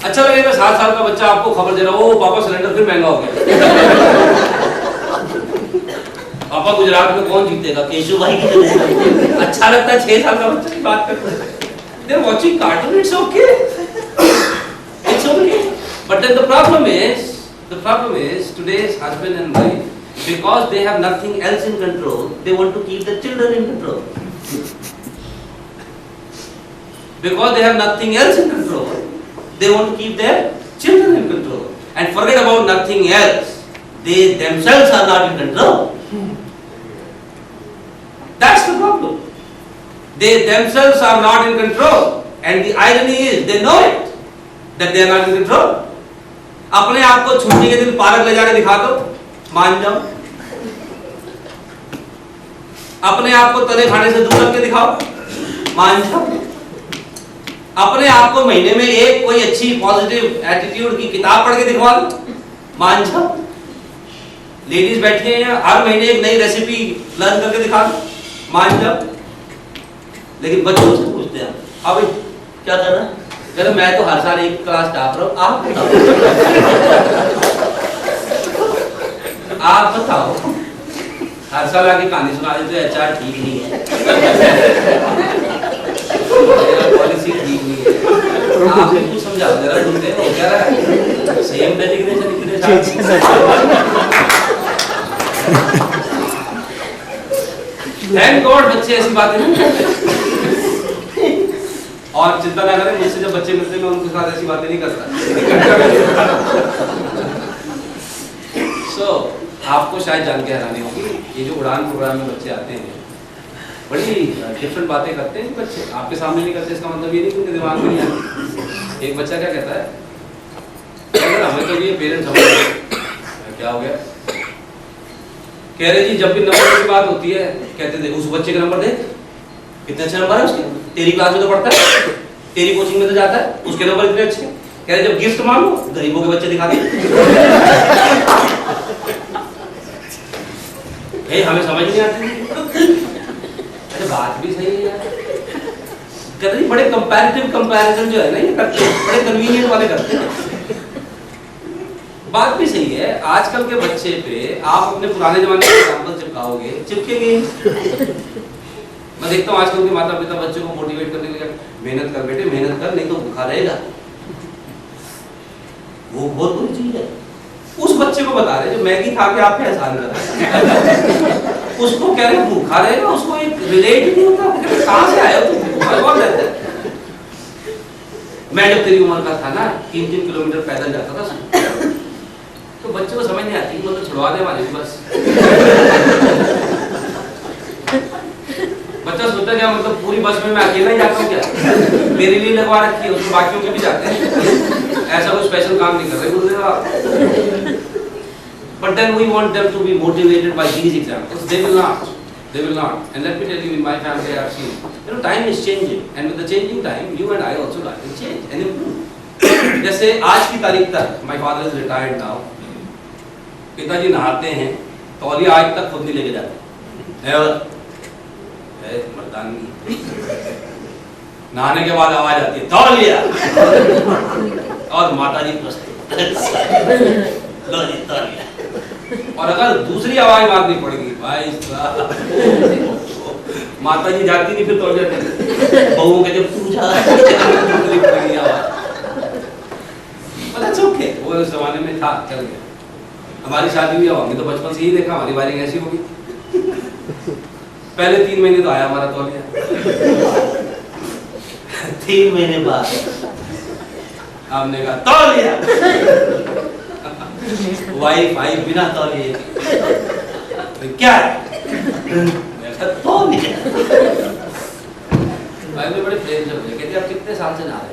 अच्छा लगेगा 7 साल का बच्चा आपको खबर दे रहा हो पापा सिलेंडर फिर महंगा हो गया। पापा गुजरात में कौन जीतेगा, केशु भाई की जगह। अच्छा लगता है 6 साल का बच्चा की बात करते हैं। They're watching cartoon, it's okay. It's okay. But then the problem is today's husband and wife, because they have nothing else in control, they want to keep the children in control. Because they have nothing else in control, they want to keep their children in control. And forget about nothing else, they themselves are not in control. That's the problem. They themselves are not in control. And the irony is, they know it, that they are not in control. अपने आप को छुट्टी के दिन park ले जाके दिखा दो, मान जाओ। अपने आप को तले खाने से दूर रख के दिखाओ, मान जाओ। अपने आप को महीने में एक कोई अच्छी पॉजिटिव एटीट्यूड की किताब पढ़ के दिखवा दो, मान जाओ। लेडीज बैठी हैं हर महीने एक नई रेसिपी लर्न करके दिखा दो, मान जाओ। लेकिन बच्चों से पूछते हैं अब क्या करना? कहते मैं तो हर साल एक क्लास टॉप रहा हूं, आप बताओ। हर साल आके कहानी सुना देते हैं, एचआर ठीक नहीं है, पॉलिसी ठीक नहीं है, आप कुछ समझा दे रहा ढूंढते हो क्या रहा है? सेम डेजिग्नेशन इतने थैंक गॉड बच्चे ऐसी बातें नहीं करते। और चिंता ना करें, मुझसे जब बच्चे मिलते हैं मैं उनके साथ ऐसी बातें नहीं करता। आपको शायद जान के हैरानी होगी, ये जो उड़ान प्रोग्राम में बच्चे आते हैं बड़ी डिफरेंट बातें करते हैं बच्चे। आपके सामने नहीं करते इसका मतलब ये नहीं कि उनके दिमाग में नहीं आती। एक बच्चा क्या कहता है, हमें तो ये पेरेंट्स समझ क्या हो गया, कह रहे जी जब भी नंबर की बात होती है कहते थे उस बच्चे का नंबर दे, कितने अच्छे नंबर है उसके, तेरी क्लास में तो पढ़ता है, तेरी कोचिंग में तो जाता है, उसके नंबर इतने अच्छे। कह रहे जब गिफ्ट मांगो गरीबों के बच्चे दिखाते हमें समझ नहीं आती। अरे बात भी सही है यार, कहते हैं बड़े कंपैरेटिव कंपैरिजन जो है ना ये करते हैं, बड़े कन्वीनियंट वाले करते हैं। बात भी सही है, आजकल के बच्चे पे आप अपने पुराने जमाने के एग्जाम्पल चिपकाओगे, चिपकेंगे। मैं देखता हूँ आजकल के माता पिता बच्चों को मोटिवेट करने के लिए मेहनत कर बेटे मेहनत कर, नहीं तो भूखा रहेगा। वो बहुत बुरी चीज है। उस बच्चे को बता रहे जो मैगी खा के आपके एहसान कर रहा है, उसको कह रहे भूखा रहेगा, उसको एक रिलेट नहीं होता, कहाँ से आया तुम, कौन रहता है। मैं जब तेरी उम्र का था ना 3-3 किलोमीटर पैदल जाता था, तो बच्चे को समझ नहीं आती, मतलब छुड़वा दे वाले बस। बच्चा सोचता क्या मतलब पूरी बस में मैं अकेला ही जाता हूँ क्या, मेरे लिए लगवा रखी है, उसमें बाकियों के भी जाते हैं, ऐसा कोई स्पेशल काम नहीं कर रहे गुरुदेव आप। But then we want them to be motivated by these examples. They will not. They will not. And let me tell you, in my family, I have seen, time is changing, and with the changing time, you and I also like to change and improve. जैसे आज की तारीख तक, my father is retired now. पिताजी नहाते हैं, तौलिया आज तक खुद नहीं लेके जाते। मर्दानी। नहाने के बाद आवाज आती है तौलिया, और माताजी प्रस्तुत। और अगर दूसरी आवाज मारनी पड़ेगी भाई साहब माता जी जाती नहीं, फिर तौल जाते, बहुओं के जब पूजा ओके, वो उस जमाने में था, चल गया। हमारी शादी हुई, हमने तो बचपन से ही देखा हमारी बारी कैसी होगी। पहले 3 महीने तो आया हमारा तौलिया, 3 महीने बाद हमने कहा तौलिया, वाइफ आई बिना तौलिए, क्या तौलिया। भाई ने बड़े प्रेम से बोले, कहते आप कितने साल से नहा रहे?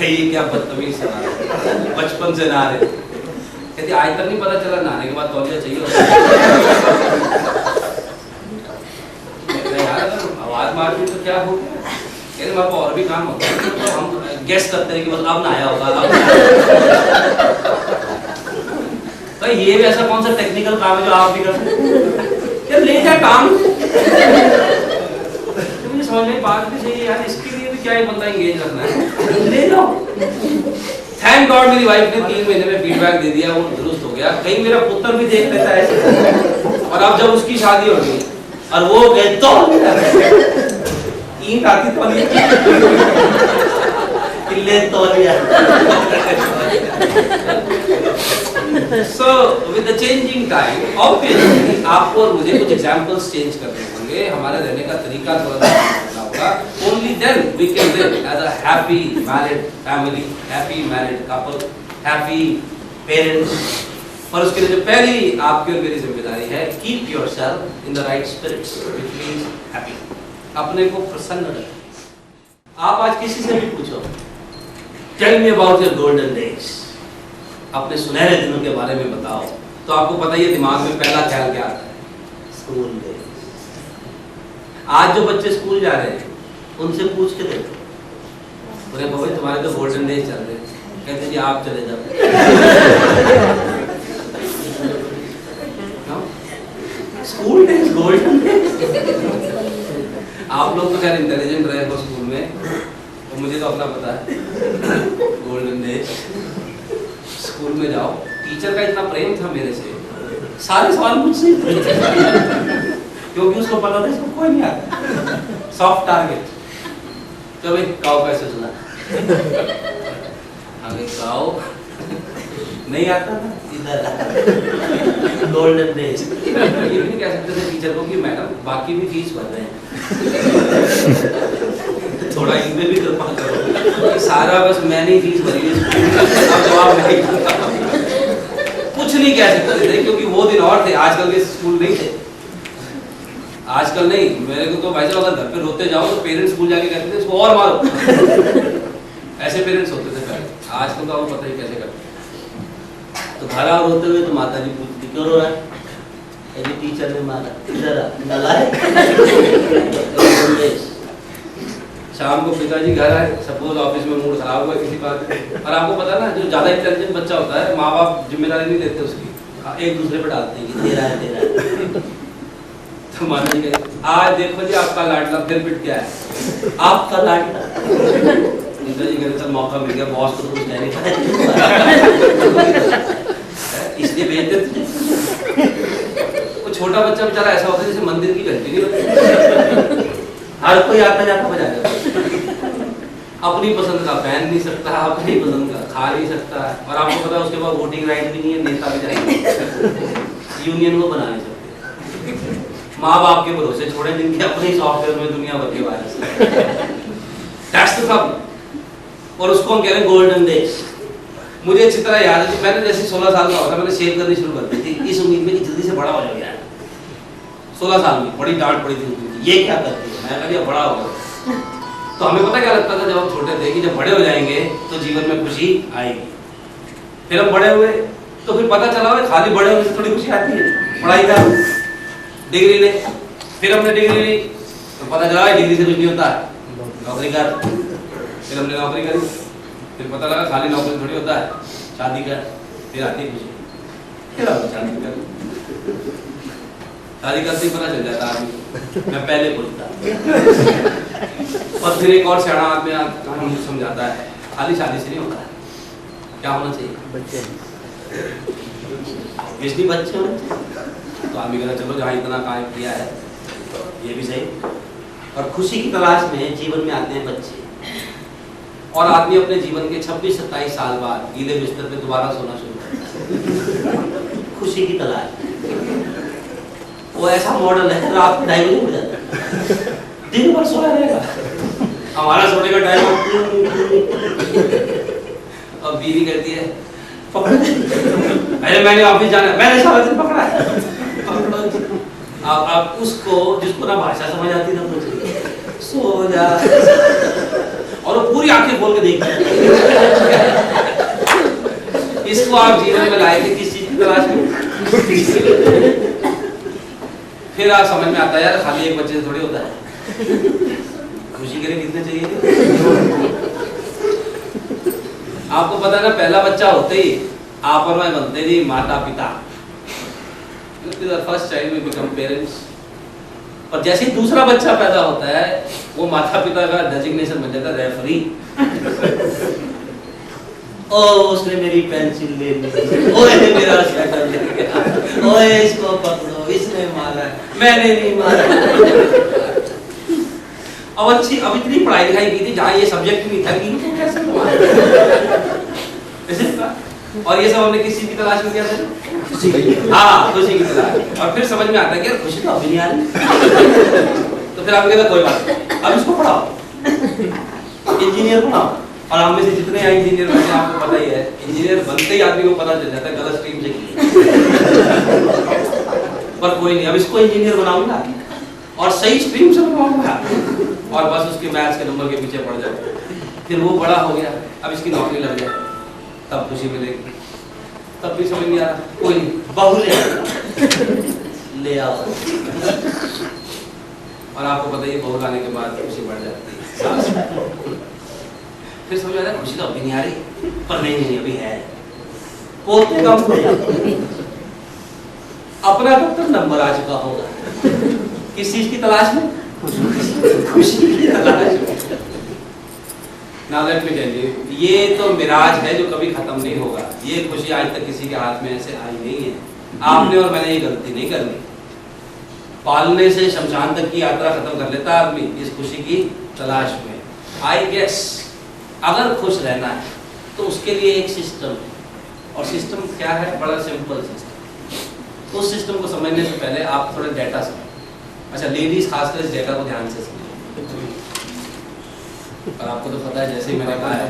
ये क्या बदतमीज सवाल है, बचपन से नहा रहे। कहते आज तक नहीं पता चला, नहाने के बाद तौलिया चाहिए होता है। यार अगर आवाज मार दी तो क्या हो गया? कहते वहाँ पर और भी काम होता है, तो हम गेस करते हैं कि बस अब नहाया होगा, अब तो ये भी ऐसा कौन सा टेक्निकल काम है जो आप भी करते हैं? ले जा काम। मुझे समझ में बात भी सही है यार, इसके लिए भी क्या ही बंदा एंगेज रखना है, ले लो। थैंक गॉड मेरी वाइफ ने 3 महीने में फीडबैक दे दिया, वो दुरुस्त हो गया। कहीं मेरा पुत्र भी देख लेता है, और अब जब उसकी शादी हो गई और वो गए तो ईंट आती तो नहीं किले तौलिया। So with the changing time, obviously आपको और मुझे कुछ examples change करने होंगे, हमारे रहने का तरीका थोड़ा सा बदलना होगा। Only then we can live as a happy married family, happy married couple, happy parents. और उसके लिए जो पहली आपकी और मेरी जिम्मेदारी है, keep yourself in the right spirits, which means happy. अपने को प्रसन्न रखें। आप आज किसी से भी पूछो, tell me about your golden days, अपने सुनहरे दिनों के बारे में बताओ, तो आपको पता ही है दिमाग में पहला ख्याल क्या आता है, स्कूल डेज। आज जो बच्चे स्कूल जा रहे हैं उनसे पूछ के देखो, बोले बाबा तुम्हारे तो गोल्डन डेज चल रहे हैं, कहते जी आप चले जाओ। School days golden days. आप लोग तो खैर इंटेलिजेंट रहे हो स्कूल में, तो मुझे तो अपना पता है गोल्डन डेज। स्कूल में जाओ, टीचर का इतना प्रेम था मेरे से, सारे सवाल मुझसे ही पूछते, क्योंकि उसको पता था इसको कोई नहीं आता। Soft target. तो भाई काऊ कैसे सुना? आगे काऊ नहीं आता था, इधर गोल्डन डेज। ये भी नहीं कह सकते थे टीचर को कि मैडम बाकी भी फीस भर रहे हैं, थोड़ा इनमें भी कृपा करो, सारा बस मैंने ही फीस भरी है, जवाब नहीं कुछ नहीं कह सकते थे, क्योंकि वो दिन और थे, आजकल के स्कूल नहीं थे। आजकल नहीं, मेरे को तो भाई साहब अगर घर पे रोते जाओ तो पेरेंट्स स्कूल जाके कहते थे इसको और मारो। ऐसे पेरेंट्स होते थे पहले, आजकल तो आपको पता ही कैसे करते। तो घर आओ रोते हुए तो माता जी पूछती क्यों रो रहा है? यदि टीचर ने मारा, इधर आ नालायक। शाम को पिताजी घर आए, सपोज ऑफिस में मूड खराब हुआ किसी बात पे, और आपको पता ना जो ज्यादा इंटेलिजेंट बच्चा होता है माँ बाप जिम्मेदारी नहीं लेते उसकी, एक दूसरे पे डालते हैं कि तेरा है तेरा है। तो माता जी कहते आज देखो जी आपका लाडला फिर पिट गया है, आपका लाडला। पिताजी कहते चल मौका मिल गया, बॉस को कुछ नहीं पता इसलिए भेज देते। वो छोटा बच्चा बेचारा ऐसा होता है जैसे मंदिर की घंटी नहीं होती, हर कोई आता जाता बजा जाता, अपनी पसंद का पहन नहीं सकता, अपनी पसंद का खा नहीं सकता, और आपको पता है उसके पास वोटिंग राइट भी नहीं है, नेता भी जाएंगे, यूनियन को बना नहीं सकते। माँ बाप के भरोसे छोड़े जिनके अपने सॉफ्टवेयर में दुनिया भर के वायरस। That's the problem. और उसको हम कह रहे हैं गोल्डन डेज। मुझे अच्छी तरह याद है कि मैंने जैसे 16 साल का होता मैंने शेव करनी शुरू कर दी थी, इस उम्मीद में कि जल्दी से बड़ा हो जाएगा। 16 साल में बड़ी डांट पड़ी थी, ये क्या करती है, मैं कहा बड़ा होगा। तो हमें पता क्या लगता था जब हम छोटे थे कि जब बड़े हो जाएंगे तो जीवन में खुशी आएगी। फिर हम बड़े हुए तो फिर पता चला खाली बड़े होने से थोड़ी खुशी आती है, पढ़ाई का डिग्री ले, फिर हमने डिग्री ली तो पता चला डिग्री से कुछ नहीं होता है, नौकरी कर। फिर हमने नौकरी करी, फिर पता लगा खाली नौकरी थोड़ी होता है, शादी कर, फिर आती खुशी, फिर हम शादी कर। शादी करते ही पता चल जाता आदमी, मैं पहले बोलता। और फिर एक और सियाना आदमी हम समझाता है खाली शादी से नहीं होता है, क्या होना चाहिए, बच्चे बच्चे। तो आदमी कहना चलो जहाँ इतना काम किया है ये भी सही। और खुशी की तलाश में जीवन में आते हैं बच्चे, और आदमी अपने जीवन के 26-27 साल बाद गीले बिस्तर पे दोबारा सोना शुरू करता है खुशी की तलाश। वो ऐसा मॉडल है, रात को 2:30 बजे उठ जाता है, दिन भर सोया रहेगा। हमारा सोने का टाइम और बीवी कहती है पकड़, अरे मैंने ऑफिस जाना, मैंने सारा दिन पकड़ा है। अब उसको, जिसको ना भाषा समझ आती ना कुछ, सो जा, और वो पूरी आंखें खोल के देखती है। इसको आप जीवन में लाए थे किस चीज की तलाश में? फिर आप समझ में आता है यार खाली एक बच्चे से थोड़ी होता है, खुशी के लिए कितने चाहिए। आपको पता है ना, पहला बच्चा होते ही आप और मैं बनते नहीं माता पिता, first child will become parents. पर जैसे ही दूसरा बच्चा पैदा होता है वो माता पिता का डेजिग्नेशन बन जाता है रेफरी। ओ उसने मेरी पेंसिल ले ली, ओए मेरा स्वेटर ले गया, ओए इसको पकड़ो, इसने मारा, मैंने नहीं मारा। अब इतनी पढ़ाई लिखाई की थी जहाँ ये सब्जेक्ट नहीं था कि इनको कैसे मारा। और ये सब हमने किस चीज की तलाश में किया था? हाँ, खुशी की तलाश। और फिर समझ में आता है कि यार खुशी तो अभी नहीं आ रही। तो फिर आपको कहता कोई बात नहीं, अब इसको पढ़ाओ, इंजीनियर बनाओ। और हम में से जितने यहाँ इंजीनियर बने हैं आपको पता ही है, इंजीनियर बनते ही आदमी को पता चल जाता है गलत स्ट्रीम से की। पर कोई नहीं, अब इसको इंजीनियर बनाऊंगा और सही स्ट्रीम से बनाऊंगा, और बस उसके मैथ्स के नंबर के पीछे पड़ जाए। फिर वो बड़ा हो गया, अब इसकी नौकरी लग जाए, तब खुशी मिलेगी। तब भी समझ नहीं आ रहा, कोई नहीं, बहू ले आओ। और आपको पता ही बहू लाने के बाद खुशी बढ़ जाती है। फिर समझ आ रहा है खुशी तो अभी नहीं आ रही, पर नहीं अभी है। पोते का अपना कब तक नंबर आ चुका होगा, किस चीज की तलाश में? खुशी की तलाश में। Now let me tell you, ये तो मिराज है जो कभी खत्म नहीं होगा। ये खुशी आज तक किसी के हाथ में ऐसे आई नहीं है। आपने और मैंने ये गलती नहीं करनी। पालने से शमशान तक की यात्रा खत्म कर लेता आदमी इस खुशी की तलाश में। आई गेस अगर खुश रहना है तो उसके लिए एक सिस्टम है, और सिस्टम क्या है? बड़ा सिंपल सिस्टम। उस सिस्टम को समझने से पहले आप थोड़ा डेटा समझें। अच्छा, लेडीज खासकर इस डेटा को ध्यान से समझें। और आपको तो पता है, जैसे ही मैंने कहा है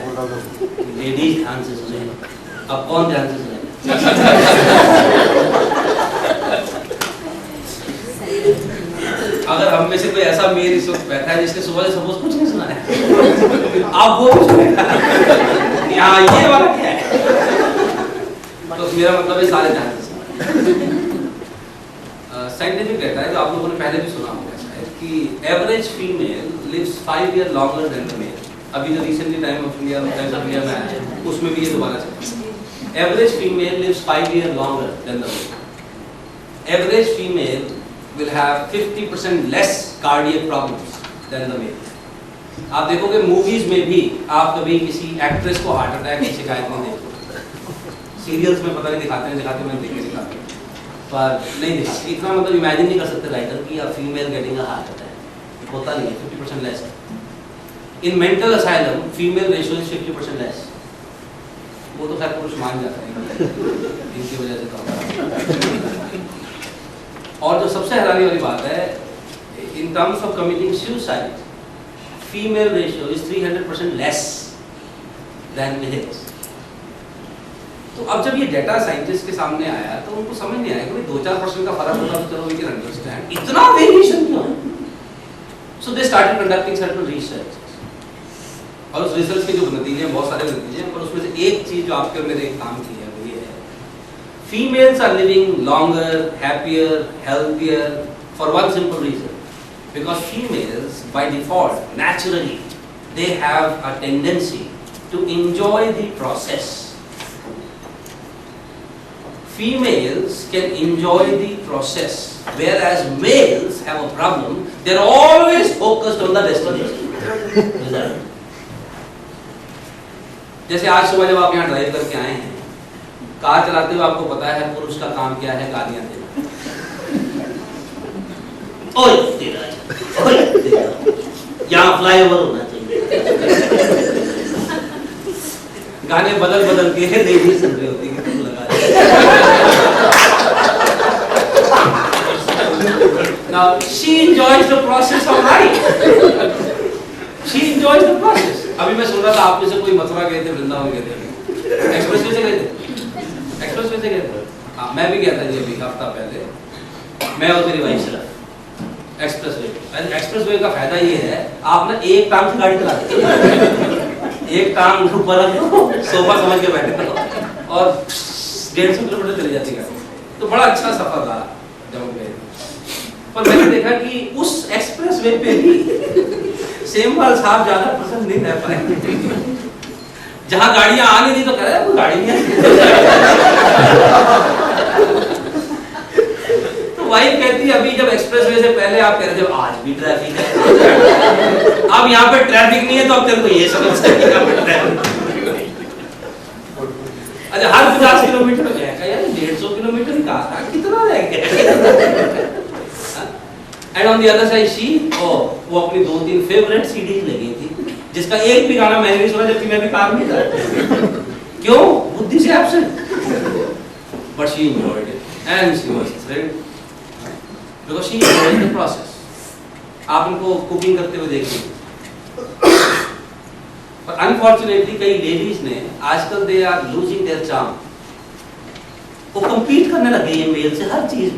लेडीज ध्यान से सुने, अब कौन ध्यान से सुने? अगर हम में से कोई ऐसा मेल इस वक्त बैठा है जिसने सुबह से सपोज कुछ नहीं सुना है, आप वो यहाँ ये वाला क्या है? तो मेरा मतलब है सारे ध्यान से सुना। साइंटिफिक डेटा है जो आप लोगों ने पहले भी सुना होगा शायद, कि average female lives 5 years longer than the male। अभी जो रिसेंटली टाइम ऑफ इंडिया में आया है उसमें भी ये दोबारा चला। Average female lives 5 years longer than the male। Average female will have 50% less cardiac problems than the male। आप देखोगे मूवीज में भी आप कभी किसी एक्ट्रेस को हार्ट अटैक की शिकायत नहीं देखोगे। सीरियल्स में पता नहीं दिखाते मैंने देखे दिखाते पर नहीं दिखाते। इतना मतलब इमेजिन नहीं कर सकते राइटर कि a female getting a heart attack, होता नहीं है। 50% लेस है। In mental asylum female ratio is 50% less. वो तो खैर पुरुष मान जाता है इनकी वजह से कम। और जो सबसे हैरानी वाली बात है, in terms of committing suicide female ratio is 300% less than males. तो अब जब ये डेटा साइंटिस्ट के सामने आया तो उनको समझ नहीं आया कि 2-4% का फर्क होता तो चलो वी कैन अंडरस्टैंड, इतना वेरिएशन क्यों है? So they started conducting certain research, और उस रिसर्च के जो नतीजे हैं, बहुत सारे नतीजे हैं, पर उसमें से एक चीज जो आपके और मेरे एक काम की है वो ये है, females are living longer, happier, healthier for one simple reason, because females by default naturally they have a tendency to enjoy the process. Females can enjoy the process, whereas males have a problem, they're always focused on the destination। जैसे आज सुबह जब आप यहाँ drive करके आए हैं, car चलाते हुए आपको पता है पुरुष का काम क्या है? गालियां देना। ओए तेरा, यहाँ फ्लाईओवर होना चाहिए। गाने बदल बदल के लेडीज सुन रही होती है, तुम लगा Now she enjoys the process of life. She enjoys the process. अभी मैं सुन रहा था आप में से कोई मथुरा गए थे, वृंदावन गए थे, एक्सप्रेसवे से गए थे, एक्सप्रेसवे से गए थे। हाँ मैं भी गया था जी अभी हफ्ता पहले, मैं और मेरी वाइफ से एक्सप्रेसवे। एक्सप्रेसवे का फायदा ये है आप ना एक टांग से गाड़ी चला सकते, एक टांग ऊपर रख दो, सोफा समझ के बैठे रहो और 150 किलोमीटर चली जाती गाड़ी। तो बड़ा अच्छा सफर रहा जब हम गए। पर मैंने देखा कि उस एक्सप्रेसवे पे भी सेमवाल साहब ज्यादा पसंद नहीं रह पाए। जहां गाड़ियां आ नहीं थी तो कह रहे कोई गाड़ी नहीं आई। तो वाइफ कहती है अभी जब एक्सप्रेसवे से पहले आप कह रहे थे आज भी ट्रैफिक है, अब यहाँ पे ट्रैफिक नहीं है तो अब तेरे को ये समझ सकते यहाँ पे ट्रैफिक। अच्छा हर 50 किलोमीटर में यार 150 किलोमीटर ही कहा था, कितना रह गया। And on the other side she वो अपनी 2-3 फेवरेट सीडीज लगी थी, जिसका एक भी गाना मैंने नहीं सुना जबकि मैं भी कार में था। क्यों? बुद्धि से absent. But she enjoyed it and she was thrilled because she enjoyed the process. आप इनको कुकिंग करते हुए देखिए। पर अनफॉर्चुनेटली कई लेडीज ने आजकल they are losing their charm. वो compete करने लगे ये मेल से हर चीज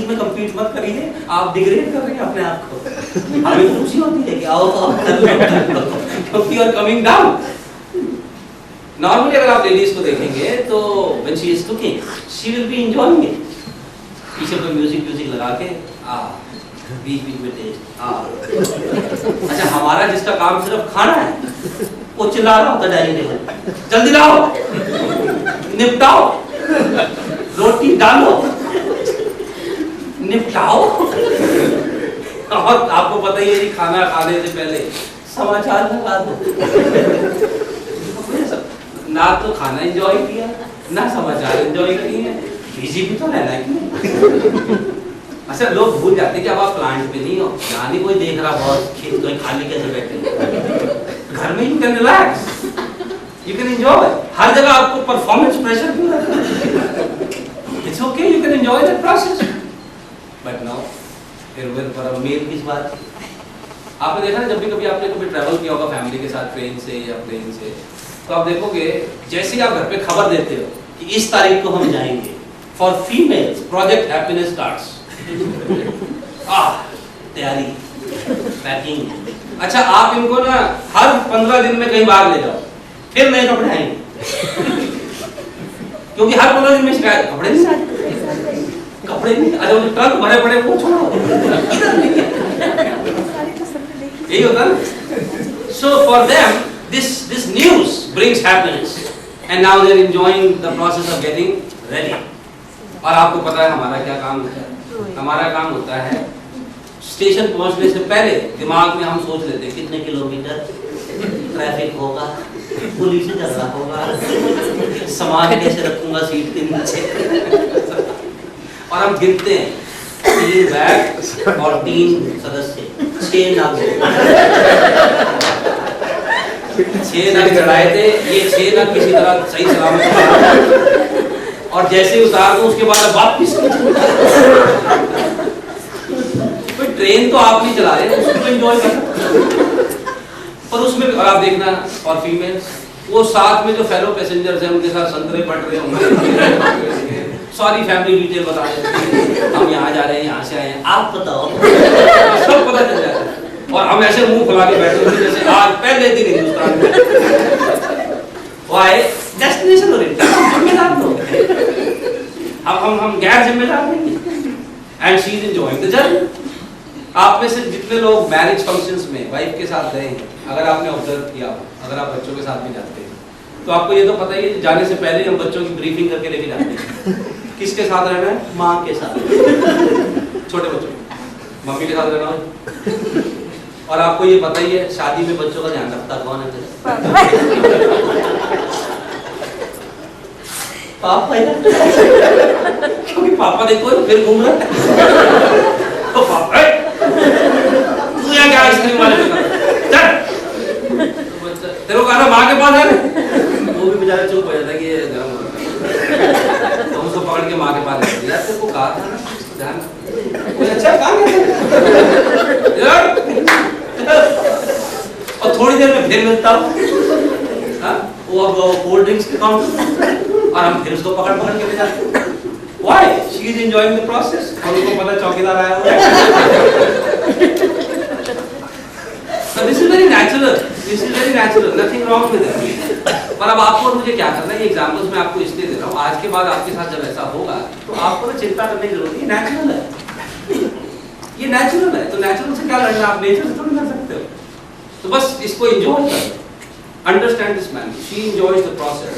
में compete मत करिए, आप डिग्रेड कर रहे हैं अपने आप को। हमें खुशी होती है कि आओ क्योंकि you are coming down. Normally अगर आप लेडीज को देखेंगे तो when she is cooking she will be enjoying it. पीछे कोई म्यूजिक लगा के बीच में टेस्ट। अच्छा हमारा जिसका काम सिर्फ खाना है वो चिल्ला रहा होता डाइनिंग टेबल, जल्दी लाओ, निपटाओ, रोटी डालो, निपटाओ। और आपको पता ही है कि खाना खाने से पहले समाचार लगा दो। ना तो खाना एंजॉय किया ना समाचार एंजॉय किए, बिजी भी तो रहना है। अच्छा लोग भूल जाते हैं कि अब आप प्लांट पे नहीं हो, यहाँ नहीं कोई देख रहा, बहुत खेत कोई खाली कैसे बैठे। घर में you can relax, you can enjoy. हर जगह आपको परफॉर्मेंस प्रेशर क्यों रहता है? It's okay, you can enjoy that process. But now फिर फॉर अ मेल किस बात? आपने देखा ना जब भी कभी आपने कभी ट्रैवल किया होगा फैमिली के साथ ट्रेन से या प्लेन से, तो आप देखोगे जैसे ही आप घर पे खबर देते हो कि इस तारीख को हम जाएंगे, for females project happiness starts. तैयारी, पैकिंग। अच्छा आप इनको ना हर 15 दिन में कहीं बाहर ले जाओ, फिर नए कपड़े आएंगे। क्योंकि हर 15 दिन में शिकायत कपड़े नहीं अरे वो ट्रक भरे पड़े वो छोड़ो, यही होता ना। So for them this news brings happiness and now they are enjoying the process of getting ready. और आपको पता है हमारा क्या काम होता है? हमारा काम होता है स्टेशन पहुंचने से पहले दिमाग में हम सोच लेते हैं कितने किलोमीटर ट्रैफिक होगा, पुलिस से झगड़ा होगा, सामान कैसे रखूंगा सीट के नीचे। और हम गिनते हैं 3 बैग और 3 सदस्य, 6 नग 6 नग चढ़ाए थे। ये 6 नग किसी तरह सही सलामत और जैसे ही उतार दो उसके बाद वापस। ट्रेन तो आप नहीं चला रहे, उसको एंजॉय करना। पर उसमें और आप देखना और फीमेल्स वो साथ में जो फेलो पैसेंजर्स हैं उनके साथ संतरे बट रहे होंगे, सारी फैमिली डिटेल बता रहे हैं, हम यहाँ जा रहे हैं, यहाँ से आए हैं, आप बताओ, सब पता चल जाता है। और हम ऐसे मुंह फुला के बैठे होते जैसे आज पहले दिन हिंदुस्तान में। वाई डेस्टिनेशन ओरिएंटेड, जिम्मेदार लोग हैं हम गैर जिम्मेदार नहीं। And she is enjoying the journey. आप में से जितने लोग मैरिज फंक्शंस में वाइफ के साथ गए हैं, अगर आपने ऑब्जर्व किया, अगर आप बच्चों के साथ भी जाते हैं तो आपको ये तो पता ही है जाने से पहले हम बच्चों की ब्रीफिंग करके लेके जाते हैं। किसके साथ रहना है? माँ के साथ। छोटे बच्चों मम्मी के साथ रहना है। और आपको ये पता ही है शादी में बच्चों का ध्यान रखता कौन है? पापा। क्योंकि पापा देखो फिर घूम रहा है तो पापा आइसक्रीम वाले पे चल। तो बच्चा तेरे को कहा माँ के पास है, वो भी बेचारा चुप हो जाता कि ये गर्म हो रहा है। तो उसको पकड़ के माँ के पास ले यार, तेरे को कहा था ना ध्यान, कोई अच्छा काम यार। और थोड़ी देर में फिर मिलता हूँ, हाँ वो अब कोल्ड ड्रिंक्स के काउंटर, और हम फिर उसको पकड़ पकड़ के ले जाते हैं। Why? She is enjoying the process. और उसको पता चौकीदार आया हुआ है। So this is very natural. This is very natural. Nothing wrong with it. पर अब आपको और मुझे क्या करना है, ये एग्जाम्पल्स मैं आपको इसलिए दे रहा हूँ, आज के बाद आपके साथ जब ऐसा होगा तो आपको ना चिंता करने की जरूरत नहीं, नेचुरल है, ये नेचुरल है। तो नेचुरल से क्या लड़ना, आप नेचर से थोड़ी लड़ सकते हो। तो बस इसको एंजॉय करो। Understand this man, she enjoys the process,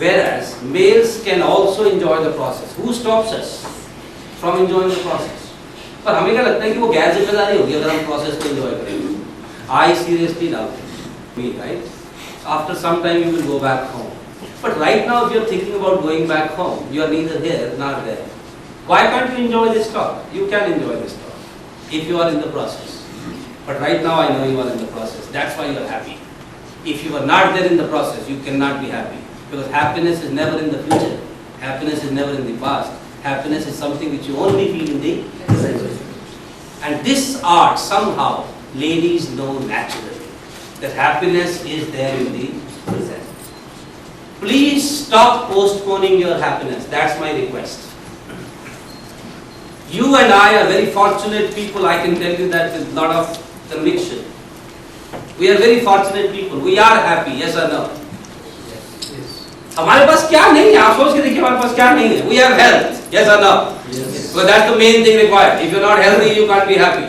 whereas males can also enjoy the process. Who stops us from enjoying the process? पर हमें क्या लगता है कि वो गैर जिम्मेदारी होगी अगर हम प्रोसेस को एंजॉय करेंगे। I seriously doubt me, right? After some time you will go back home. But right now if you are thinking about going back home, you are neither here nor there. Why can't you enjoy this talk? You can enjoy this talk if you are in the process. But right now I know you are in the process. That's why you are happy. If you are not there in the process, you cannot be happy. Because happiness is never in the future. Happiness is never in the past. Happiness is something which you only feel in the present. And this art somehow ladies know naturally that happiness is there in the present. Please stop postponing your happiness. That's my request. You and I are very fortunate people. I can tell you that with a lot of conviction. We are very fortunate people. We are happy. Yes or no? हमारे पास क्या नहीं है, आप सोच के देखिए हमारे पास क्या नहीं है। We have health, yes or no? Yes. So that's the main thing required. If you're not healthy, you can't be happy.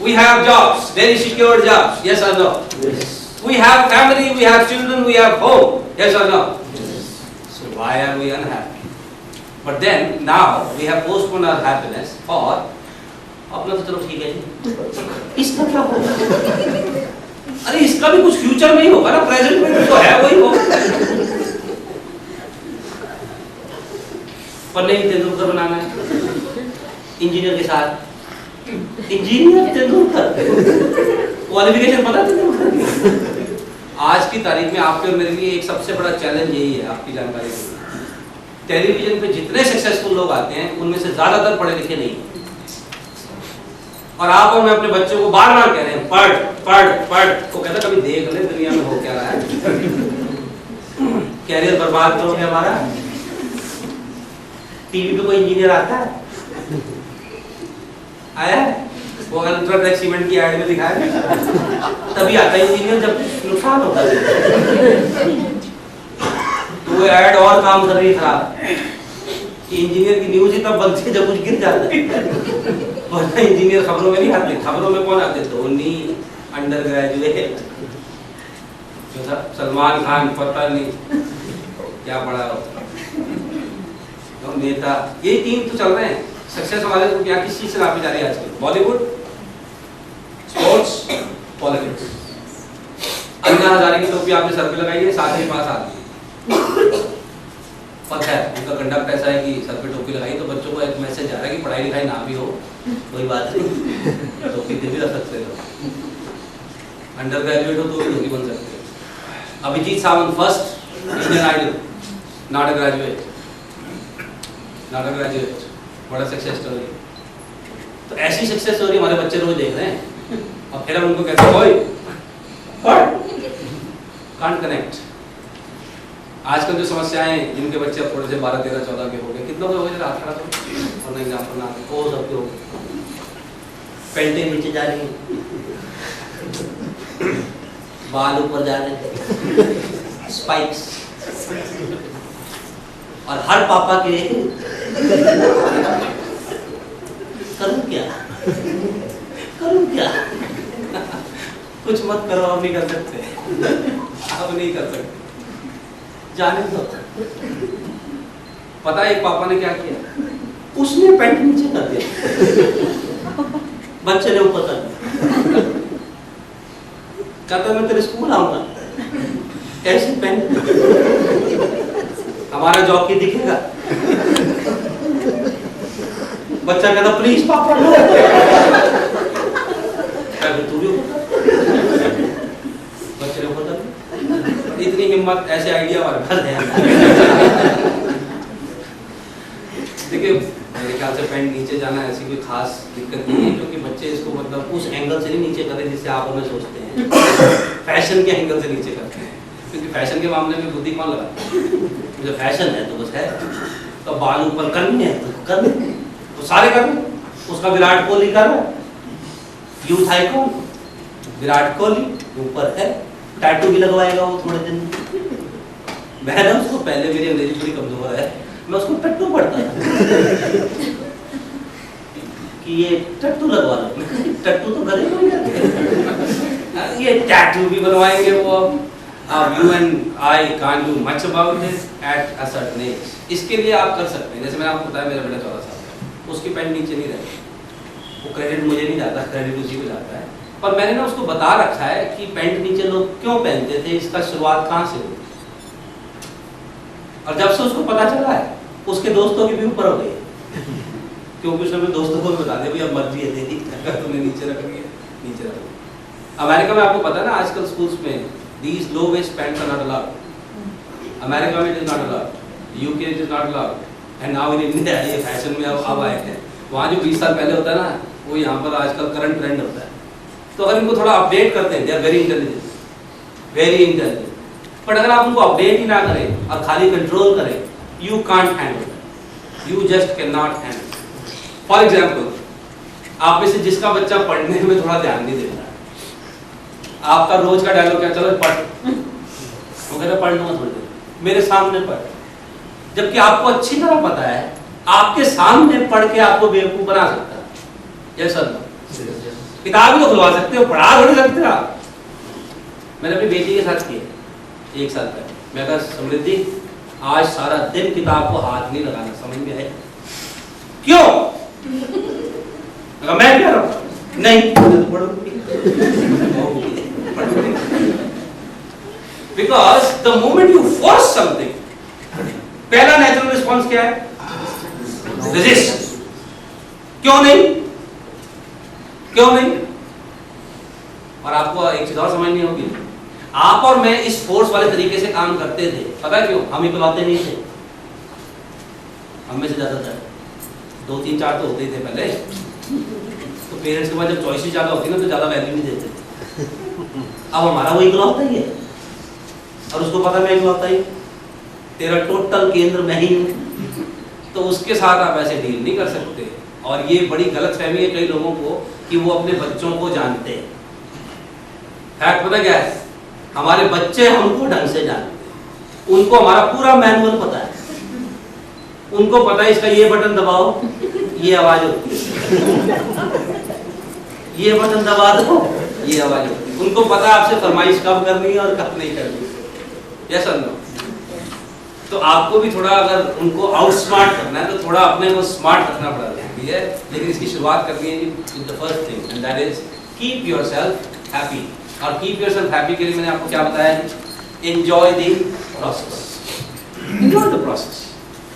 We have jobs, very secure jobs, yes or no? Yes. We have family, we have children, we have home, yes or no? Yes. So why are we unhappy? But then now we have postponed our happiness for अपना तो चलो ठीक है जी, इसका क्या होगा? अरे इसका भी कुछ फ्यूचर में ही होगा ना, प्रेजेंट में जो है वही होगा। पर नहीं, तेंदुलकर बनाना है इंजीनियर के साथ, इंजीनियर तेंदुलकर, क्वालिफिकेशन पता तेंदुलकर। आज की तारीख में आपके और मेरे लिए एक सबसे बड़ा चैलेंज यही है, आपकी जानकारी के लिए, टेलीविजन पे जितने सक्सेसफुल लोग आते हैं उनमें से ज्यादातर पढ़े लिखे नहीं, और आप और मैं अपने बच्चों को बार बार कह रहे हैं पढ़ पढ़ पढ़, वो कहता कभी देख ले दुनिया में हो क्या रहा है, कैरियर बर्बाद करोगे हमारा। टीवी पे कोई इंजीनियर आता है, आया वो अल्ट्राटेक सीमेंट की ऐड में दिखाया, तभी आता है इंजीनियर जब नुकसान होता है, तो वो ऐड और काम कर रही है खराब कि इंजीनियर की न्यूज ही तब बनती है जब कुछ गिर जाता है, वरना इंजीनियर खबरों में नहीं आते। खबरों में कौन आते? धोनी, अंडर ग्रेजुएट, सलमान खान, पता नहीं क्या पढ़ा हो, नेता, यही तीन तो चल रहे हैं सक्सेस वाले। तो क्या किस चीज से नापी जा रही है आजकल? Bollywood, sports, politics. अन्ना हजारे की टोपी आपने सर पे लगाई है, साथ ही पास आती पता है उनका कंडक्ट ऐसा है कि सर पे टोपी लगाई तो बच्चों को एक मैसेज जा रहा है कि पढ़ाई लिखाई ना भी हो कोई बात नहीं, टोपी दे भी रख सकते हो, अंडर ग्रेजुएट हो तो भी धोनी बन सकते हो। Abhijeet Sawant first Indian Idol, not a graduate, not a graduate, बड़ा सक्सेस स्टोरी। तो ऐसी सक्सेस स्टोरी हमारे बच्चे रोज देख रहे हैं, और फिर हम उनको कहते हैं ओए कांट कनेक्ट। आजकल जो समस्याएं जिनके बच्चे अब थोड़े से 12, 13, 14 के हो गए, कितनों के हो गए हाथ खड़ा करो और एग्जाम्पल ना हो सबके हो, पेंटिंग नीचे जा रही है, बाल ऊपर जा रहे हैं, स्पाइक्स, और हर पापा के लिए करूं क्या कुछ मत करो, हम नहीं कर सकते, अब नहीं कर सकते, जाने दो। पता है एक पापा ने क्या किया? उसने पैंट नीचे कर दिया, बच्चे ने ऊपर कर दिया, कहता मैं तेरे स्कूल आऊंगा ऐसे पैंट, हमारा जॉकी दिखेगा। बच्चा कहता प्लीज पापा लो, फिर तू भी ऊपर कर, बच्चे ऊपर कर। इतनी हिम्मत, ऐसे आइडिया हमारे पास है। देखिए मेरे ख्याल से पैंट नीचे जाना ऐसी कोई खास दिक्कत नहीं है, क्योंकि बच्चे इसको मतलब उस एंगल से नहीं नीचे करते जिससे आप हमें सोचते हैं, फैशन के एंगल से नीचे करते हैं। क्योंकि फैशन के मामले में बुद्धि कौन लगाता है? जो फैशन है तो बस है, तो बाल ऊपर करनी है तो कर तो सारे कर। उसका विराट कोहली कर रहा है, यूथ आइकॉन विराट कोहली ऊपर है, टैटू भी लगवाएगा वो थोड़े दिन। मैं ना उसको, पहले मेरी अंग्रेजी थोड़ी कमजोर है, मैं उसको टट्टू पढ़ता था कि ये टट्टू लगवा लो, टट्टू तो गले में जाते, ये टैटू भी बनवाएंगे वो। You and I can't do much about this at a certain age. इसके लिए आप कर सकते हैं, जैसे मैंने आपको बताया मेरा बेटा 14 साल का, उसकी पैंट नीचे नहीं रहती, वो क्रेडिट मुझे नहीं जाता, क्रेडिट उसी को जाता है। पर मैंने ना उसको बता रखा है कि पैंट नीचे लोग क्यों पहनते थे, इसका शुरुआत कहाँ से हुई। और जब से उसको पता चला है, उसके दोस्तों की भी ऊपर हो गई, क्योंकि उसने अपने दोस्तों को भी बता दिया, भैया मर्जी है तेरी, अगर तुमने नीचे रख लिया नीचे रख लिया। अमेरिका में आपको पता है ना, आजकल स्कूल्स में these low waist pants are not allowed। America में it is not allowed, UK it is not allowed, and now in India ये फैशन में अब आए हैं। वहाँ जो 20 साल पहले होता है ना, वो यहाँ पर आजकल करंट ट्रेंड होता है। तो अगर इनको थोड़ा अपडेट करते हैं, they are very intelligent, very intelligent। But अगर आप उनको अपडेट ही ना करें और खाली कंट्रोल करें, you can't handle that, you just cannot handle। For example, आप में से जिसका बच्चा पढ़ने में थोड़ा ध्यान नहीं देता, आपका रोज का डायलॉग क्या, चलो पढ़, वो कहता पढ़ लूंगा थोड़ी देर, मेरे सामने पढ़। जबकि आपको अच्छी तरह पता है आपके सामने पढ़ के आपको बेवकूफ बना सकता है। यस सर, किताब भी तो खुलवा सकते हो, पढ़ा थोड़ी सकते हो आप। मैंने अपनी बेटी के साथ किया 1 साल पहले, मैं कहा समृद्धि आज सारा दिन किताब को हाथ नहीं लगाना, समझ में आया? क्यों? मैं कह रहा हूं नहीं because the moment you force something, पहला नेचुरल रिस्पॉन्स क्या है? रेजिस्ट। क्यों नहीं? क्यों नहीं? और आपको एक चीज और समझनी होगी, आप और मैं इस फोर्स वाले तरीके से काम करते थे, पता क्यों? हम इकलौते नहीं थे, हम में से ज्यादातर 2 3 4 तो होते ही थे पहले। तो पेरेंट्स के पास जब चॉइसेस ज्यादा होती है ना, तो ज्यादा वैल्यू नहीं देते। अब हमारा वो इकलौता ही है, और उसको पता मैं इकलौता ही, तेरा टोटल केंद्र मैं ही हूँ, तो उसके साथ आप ऐसे डील नहीं कर सकते। और ये बड़ी गलतफहमी है कई लोगों को कि वो अपने बच्चों को जानते हैं। फैक्ट पता क्या है? हमारे बच्चे हमको ढंग से जानते हैं, उनको हमारा पूरा मैनुअल पता है, उनको पता है इसका ये बटन दबाओ ये आवाज होती है, ये बटन दबा दो ये आवाज होती है। उनको पता है आपसे फरमाइश कब करनी है और कब नहीं करनी। यस और नो? तो आपको भी थोड़ा अगर उनको आउटस्मार्ट करना है तो थोड़ा अपने को स्मार्ट रखना पड़ा जरूरी है। लेकिन इसकी शुरुआत करनी है with the first thing, and that is keep yourself happy. और कीप योरसेल्फ हैप्पी के लिए मैंने आपको क्या बताया? Enjoy the process, enjoy the process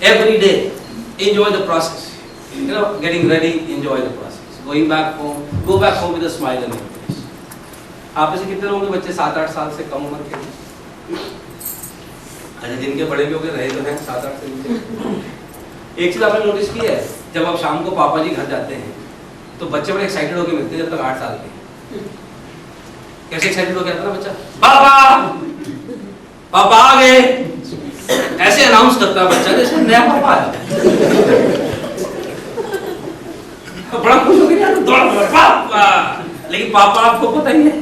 every day, enjoy the process, you know, getting ready, enjoy the process, going back home, go back home with a smile on your face। आप में से कितने लोगों के बच्चे 7-8 साल से कम उम्र के हैं? अच्छा, जिनके बड़े भी हो गए रहे तो हैं 7-8 से नीचे। एक चीज आपने नोटिस की है, जब आप शाम को पापा जी घर जाते हैं तो बच्चे बड़े एक्साइटेड होकर मिलते हैं। जब तक 8 साल के, कैसे एक्साइटेड हो गया था ना बच्चा, पापा पापा आ गए, ऐसे अनाउंस करता है बच्चा जैसे नया पापा है। बड़ा खुश हो गया, दौड़ पापा। लेकिन पापा आपको पता ही है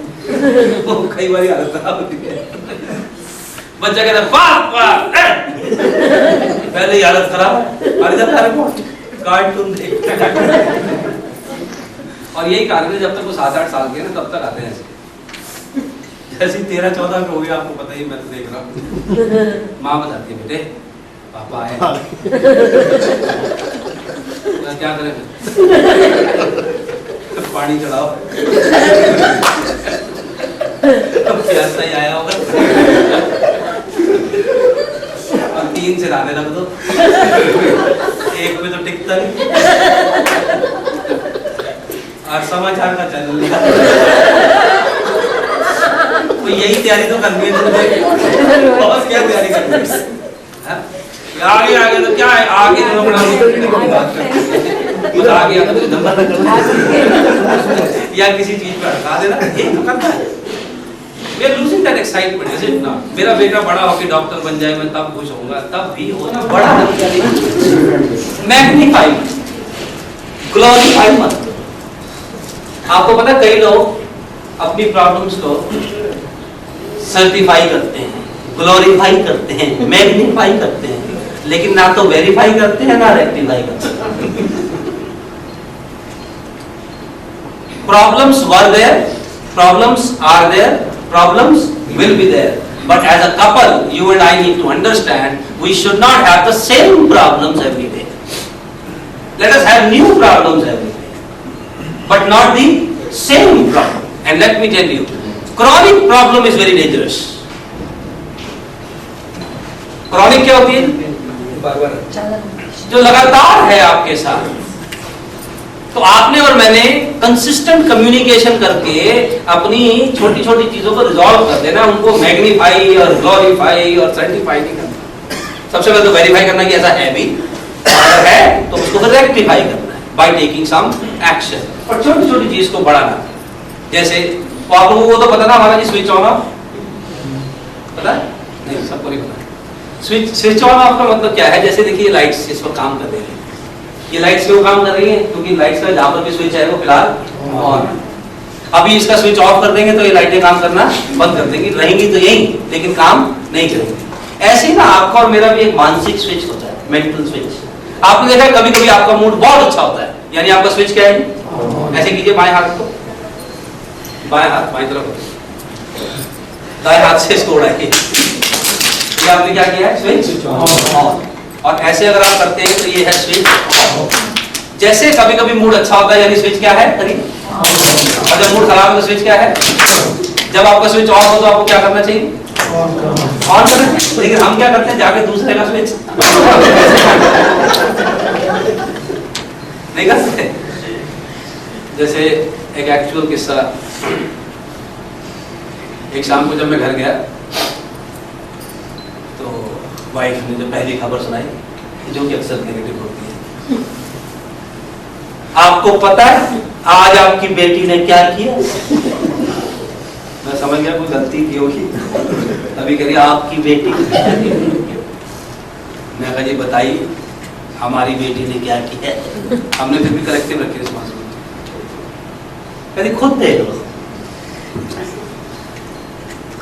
वो कई बार हालत खराब होती है। बच्चा कहता है पापा, पहले ही हालत खराब, अरे जाता है कार्टून देख। और यही कारण है जब तक वो 7-8 साल के ना तब तक आते हैं ऐसे। जैसे 13-14 हो गया, आपको पता ही, मैं तो देख रहा हूँ, माँ बताती है बेटे पापा आए। क्या करें? पानी चढ़ाओ, प्यासा ही आया होगा, और 3 से लाने लग दो, एक में तो टिकता नहीं। और समाचार का चैनल तो यही तैयारी तो करनी है तुमने, और क्या तैयारी करनी है? आगे आगे तो क्या है, आगे जो लोग आगे अगर तो नंबर या किसी चीज पर अटका देना, ये तो करता है। We are losing that excitement, is it not? मेरा बेटा बड़ा होकर डॉक्टर बन जाए, मैं तब खुश होऊंगा, तब भी होना बड़ा मैग्नीफाई, ग्लोरीफाई मत। आपको पता कई लोग अपनी प्रॉब्लम्स को सर्टिफाई करते हैं, ग्लोरीफाई करते हैं, मैग्नीफाई करते हैं, लेकिन ना तो वेरीफाई करते हैं ना रेक्टिफाई करते हैं। Problems were there, problems are there, problems will be there. But as a couple, you and I need to understand, we should not have the same problems every day. Let us have new problems every day, but not the same problem. And let me tell you, chronic problem is very dangerous. Chronic क्या होती है? जो लगातार है आपके साथ। तो आपने और मैंने कंसिस्टेंट कम्युनिकेशन करके अपनी छोटी छोटी चीजों को रिजॉल्व कर देना, उनको मैग्नीफाई और ग्लोरीफाई और सर्टिफाई नहीं करना। सबसे पहले तो वेरीफाई करना कि ऐसा है भी, अगर है तो उसको फिर रेक्टिफाई करना है बाय टेकिंग सम एक्शन, और छोटी छोटी चीज को बढ़ाना। जैसे तो आप लोगों को तो पता ना हमारा जी स्विच ऑन ऑफ, पता है? नहीं, सबको नहीं पता। स्विच ऑन ऑफ का मतलब क्या है? जैसे देखिए लाइट्स इस वक्त काम कर रही है, ये लाइट्स क्यों काम कर रही है? क्योंकि लाइट्स का जहां पर भी स्विच है वो फिलहाल ऑन। अभी इसका स्विच ऑफ कर देंगे तो ये लाइटें काम करना बंद कर देंगी, रहेंगी तो यही, लेकिन काम नहीं करेंगी। ऐसे ही ना आपका और मेरा भी एक मानसिक स्विच होता है, मेंटल स्विच। आपने देखा कभी कभी आपका मूड बहुत अच्छा होता है, यानी आपका स्विच क्या है? ऐसे कीजिए, बाएं हाथ को, बाएं हाथ बाएं तरफ, दाएं हाथ से इसको उड़ाइए, आपने क्या किया है? Switch on. और ऐसे अगर आप करते हैं तो ये है स्विच। जैसे कभी कभी मूड अच्छा होता है यानी स्विच क्या है? और जब मूड खराब है तो स्विच क्या है? जब आपका स्विच ऑफ हो तो आपको क्या करना चाहिए? ऑन करना। लेकिन हम क्या करते हैं? जाके दूसरे का स्विच नहीं करते। जैसे एक एक्चुअल किस्सा, एक शाम को जब मैं घर गया तो वाइफ ने जो पहली खबर सुनाई, जो कि अक्सर नेगेटिव होती है, आपको पता है आज आपकी बेटी ने क्या किया? मैं समझ गया कोई गलती की होगी, तभी कह रही आपकी बेटी ने क्या किया? मैं कहा जी बताइए हमारी बेटी ने क्या किया? हमने फिर भी करेक्टिव रखे इस मामले में, कहती खुद देख लो।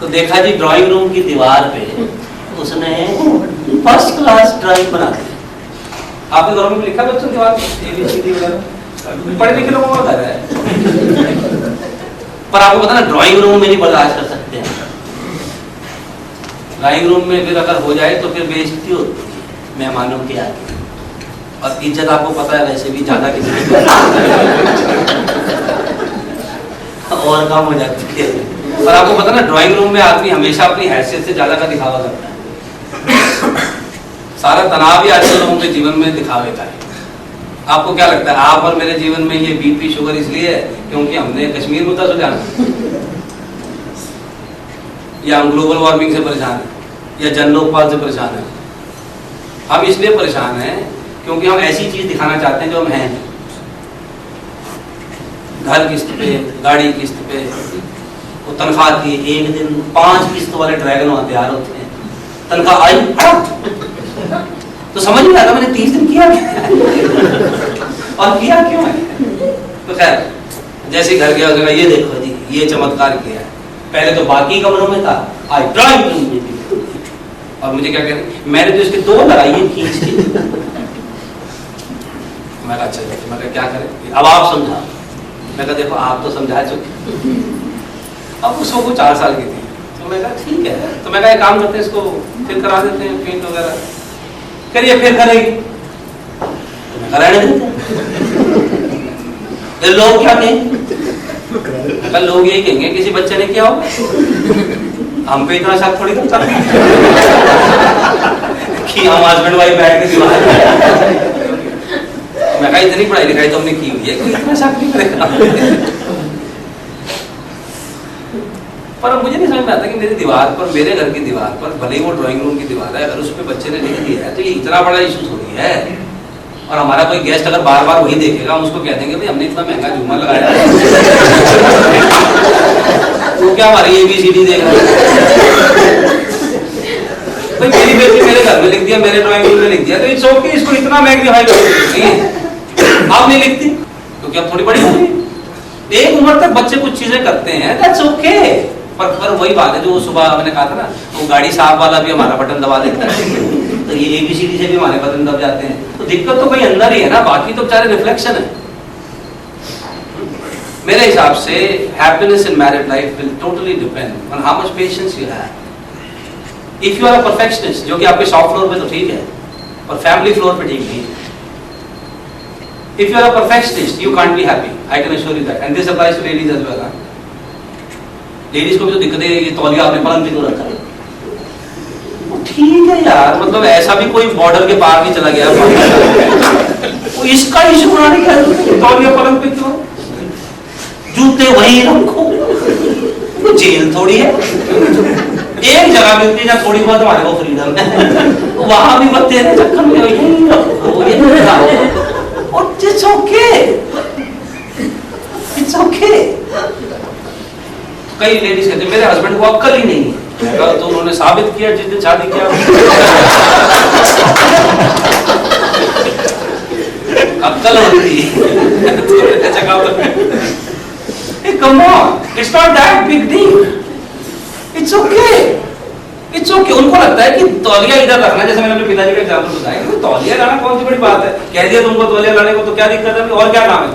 तो देखा जी ड्राइंग रूम की दीवार पे उसने फर्स्ट क्लास ड्राइंग बना दी। आपके घरों में लिखा बच्चों के बाद ABCD वगैरह, पढ़े लिखे लोगों का घर है, पर आपको पता ना ड्राइंग रूम में नहीं बर्दाश्त कर सकते हैं। ड्राइंग रूम में फिर अगर हो जाए तो फिर बेइज्जती होती है मेहमानों के आगे, और इज्जत आपको पता है वैसे भी ज्यादा किसी की और कम हो जाती है। और आपको पता ना ड्राइंग रूम में आदमी हमेशा अपनी हैसियत से ज्यादा का दिखावा करता है। सारा तनाव ही आजकल लोगों के जीवन में दिखावे का है। आपको क्या लगता है आप और मेरे जीवन में ये BP शुगर इसलिए है क्योंकि हमने कश्मीर मुद्दा सुलझाना, या हम ग्लोबल वार्मिंग से परेशान हैं, या जन लोकपाल से परेशान है? हम इसलिए परेशान हैं क्योंकि हम ऐसी चीज दिखाना चाहते हैं जो हम हैं। घर किस्त पे, गाड़ी किस्त पे, वो तनख्वाह की एक दिन 5 किस्त वाले ड्रैगन वहां तैयार होते हैं, तनख्वाह आई तो समझ नहीं आता मैंने 30 दिन किया और किया क्यों है? तो खैर जैसे घर गया उसने कहा ये देखो जी ये चमत्कार किया है। पहले तो बाकी कमरों में था, आज ड्राइंग रूम में भी। और मुझे क्या कहते, मैंने तो इसके 2 लगाई है खींच के। मैं कहा अच्छा, मैं कहा क्या करें अब आप समझा। मैं कहा देखो आप तो समझा चुके, अब उसको वो 4 साल की थी, तो मैं कहा ठीक है। तो मैं कहा एक काम करते हैं इसको फिर करा देते हैं पेंट वगैरह, करिए फिर करेगी, तो मैं कराने देते। लोग क्या कहेंगे? लोग यही कहेंगे किसी बच्चे ने किया होगा, हम पे इतना शक थोड़ी करता कि हम हस्बैंड वाइफ बैठ के दीवार। मैं कहा इतनी पढ़ाई लिखाई तो हमने की हुई है कि इतना शक नहीं करेगा। पर मुझे नहीं समझ में आता कि मेरी दीवार पर, मेरे घर की दीवार पर, भले ही वो ड्राइंग रूम की दीवार है, अगर उस पर बच्चे ने लिख दिया है तो ये इतना बड़ा इशू थोड़ी है। और हमारा कोई गेस्ट अगर बार बार वही देखेगा, हम उसको कह देंगे भाई हमने इतना महंगा झूमर लगाया है तो क्या हमारी ABCD देख रहे हैं? भाई मेरी बेटी मेरे घर में लिख दिया, मेरे ड्राइंग रूम में लिख दिया, तो इट्स ओके, इसको इतना मैग्नीफाई करके आप नहीं लिखती क्योंकि अब थोड़ी बड़ी हो गई। एक उम्र तक बच्चे कुछ चीजें करते हैं, दैट्स ओके। पर वही बात है जो सुबह मैंने कहा था ना, वो गाड़ी साफ वाला भी हमारा बटन दबा देता है, तो ये ABCD से भी हमारे बटन दब जाते हैं। तो दिक्कत तो कहीं अंदर ही है ना, बाकी तो बेचारे रिफ्लेक्शन है। मेरे हिसाब से happiness in married life will totally depend on how much patience you have. If you are a perfectionist, जो कि आपके शॉप फ्लोर पे तो ठीक है, पर फैमिली फ्लोर पे ठीक नहीं है। If you are a perfectionist, you can't be happy. I can assure you that, and this applies to ladies as well. Ladies को भी तो दिक्कत है, ये तौलिया आपने पलंग पे क्यों रखा है? वो ठीक है यार, मतलब ऐसा भी कोई बॉर्डर के पार नहीं चला गया, वो इसका इशू बनाने का तौलिया पलंग पे क्यों? जूते वही रखो, वो जेल थोड़ी है। एक जगह मिलती है जहाँ थोड़ी बहुत हमारे को फ्रीडम है, वहां भी मत तेरे चक्कर में यही रखो, ये It's okay. It's okay. कई लेडीज कहते हैं मेरे हस्बैंड को अक्ल ही नहीं है, तो उन्होंने साबित किया जिस दिन शादी किया। अक्ल होती है। Come on, it's not that big deal. It's okay. It's okay. उनको लगता है कि तौलिया इधर रखना, जैसे मैंने अपने पिताजी का एग्जाम्पल बताया, तौलिया लाना कौन सी बड़ी बात है, कह दिया तुमको तौलिया लाने को तो क्या दिक्कत है, और क्या काम है?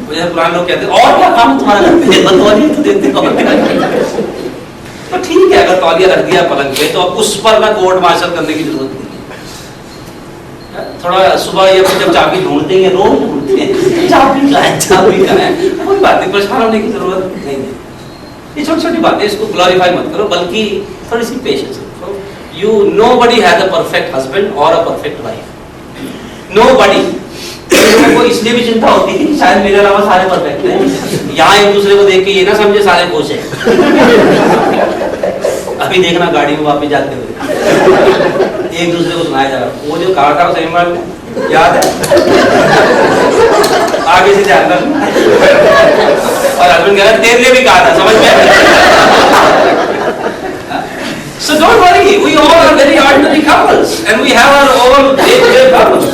जैसे पुराने लोग कहते हैं और क्या काम तुम्हारा, तौलिया तो देते हो। तो ठीक है, अगर तौलिया रख दिया पलंग पे तो अब उस पर ना कोर्ट मार्शल करने की जरूरत नहीं है। थोड़ा सुबह ये जब चाबी ढूंढते हैं, रोज ढूंढते हैं, चाबी कहाँ है, चाबी कहाँ है, कोई बात नहीं, परेशान होने की जरूरत नहीं है। ये छोटी छोटी बातें, इसको ग्लोरीफाई मत करो, बल्कि थोड़ी सी पेशेंस रखो। You nobody has a perfect husband और अ परफेक्ट वाइफ, नोबडी। को इसलिए भी चिंता होती है कि शायद मेरे अलावा सारे परफेक्ट हैं, यहाँ एक दूसरे को देख के ये ना समझे सारे खुश हैं। अभी देखना गाड़ी में वापस जाते हुए एक दूसरे को सुनाया जा रहा, वो जो कहा था सही में याद है, आगे से ध्यान रखना। और हस्बैंड कह रहा तेरे लिए भी कहा था, समझ में? So don't worry, we all are very ordinary couples and we have our own day-to-day problems.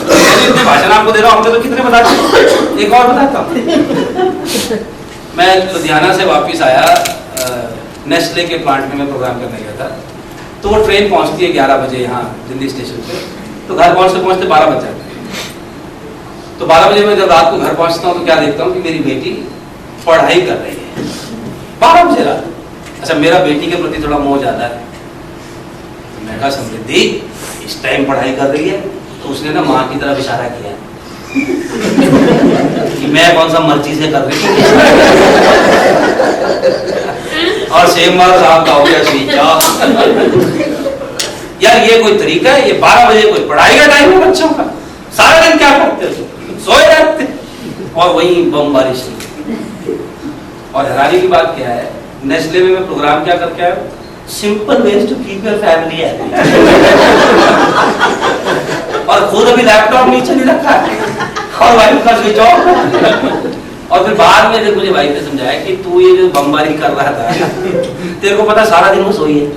इतने भाषण आपको दे रहा हूँ, हमने तो कितने बताते हैं। एक और बताता हूँ। मैं लुधियाना से वापस आया, नेस्ले के प्लांट में मैं प्रोग्राम करने गया था, तो वो ट्रेन पहुंचती है 11 बजे यहाँ दिल्ली स्टेशन पे, तो घर पहुंचते पहुंचते 12 बज जाते हैं। तो 12 बजे मैं जब रात को घर पहुंचता हूँ तो क्या देखता हूँ कि मेरी बेटी पढ़ाई कर रही है 12 बजे रात। अच्छा, मेरा बेटी के प्रति थोड़ा मोह ज्यादा है, मैं कहा समृद्धि इस टाइम पढ़ाई कर रही है, तो उसने ना माँ की तरफ इशारा किया कि मैं कौन सा मर्जी से कर रही हूँ, और सेम मार साहब का हो गया स्विच ऑफ। यार ये कोई तरीका है? ये 12 बजे कोई पढ़ाई का टाइम है बच्चों का? सारा दिन क्या करते हो? सोए रहते, और वही बमबारी शुरू। और हैरानी की बात क्या है, नेस्ले में मैं प्रोग्राम क्या करके आया, simple ways to keep your family happy, और खुद अभी लैपटॉप नीचे नहीं रखा है और वाइफ का स्विच ऑफ। और फिर बाद में जब मुझे वाइफ ने समझाया कि तू ये जो बमबारी कर रहा था, तेरे को पता सारा दिन वो सोई है,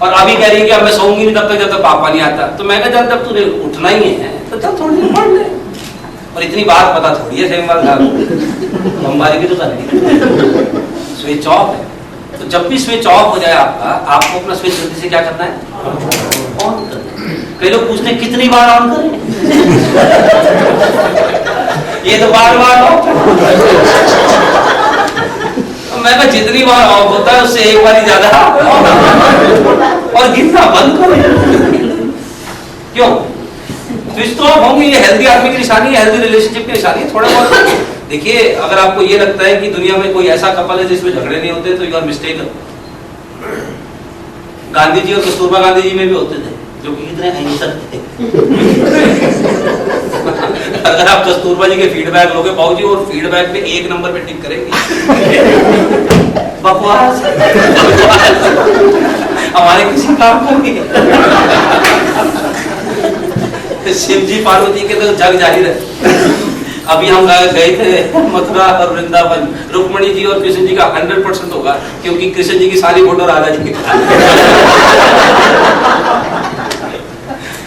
और अभी कह रही है कि अब मैं सोऊंगी नहीं तब तक जब तक पापा नहीं आता। तो मैं कहा जब तुझे उठना ही है तो चल थोड़ी देर पढ़ ले, और इतनी बात पता थोड़ी है, सेम बात बमबारी भी तो करनी, स्विच ऑफ है। तो जब भी स्विच ऑफ हो जाए आपका, आपको अपना स्विच जल्दी से क्या करना है, ऑन करना है। कई लोग पूछते हैं कितनी बार ऑन करें, ये तो बार बार ऑफ। मैं कहा जितनी बार ऑफ होता है उससे एक बार ही ज्यादा, और गिनना बंद करो। क्यों? स्विच तो ऑफ होंगे, ये हेल्दी आदमी की निशानी है, हेल्दी रिलेशनशिप की निशानी है। थोड़ा बहुत देखिए, अगर आपको ये लगता है कि दुनिया में कोई ऐसा कपल है जिसमें झगड़े नहीं होते, तो you are mistaken. Gandhi ji और कस्तूरबा गांधी जी में भी होते थे, जो कि कितने अहिंसक थे। अगर आप कस्तूरबा जी के फीडबैक लोगे, बाबूजी और फीडबैक में 1 नंबर पे टिक करेंगे। बकवास हमारे किसी काम का नहीं। शिव जी पार्वती के तो जग जाहिर है। अभी हम गए थे मथुरा और वृंदावन, रुक्मणी जी और कृष्ण जी का 100% होगा, क्योंकि कृष्ण जी की सारी फोटो राधा जी की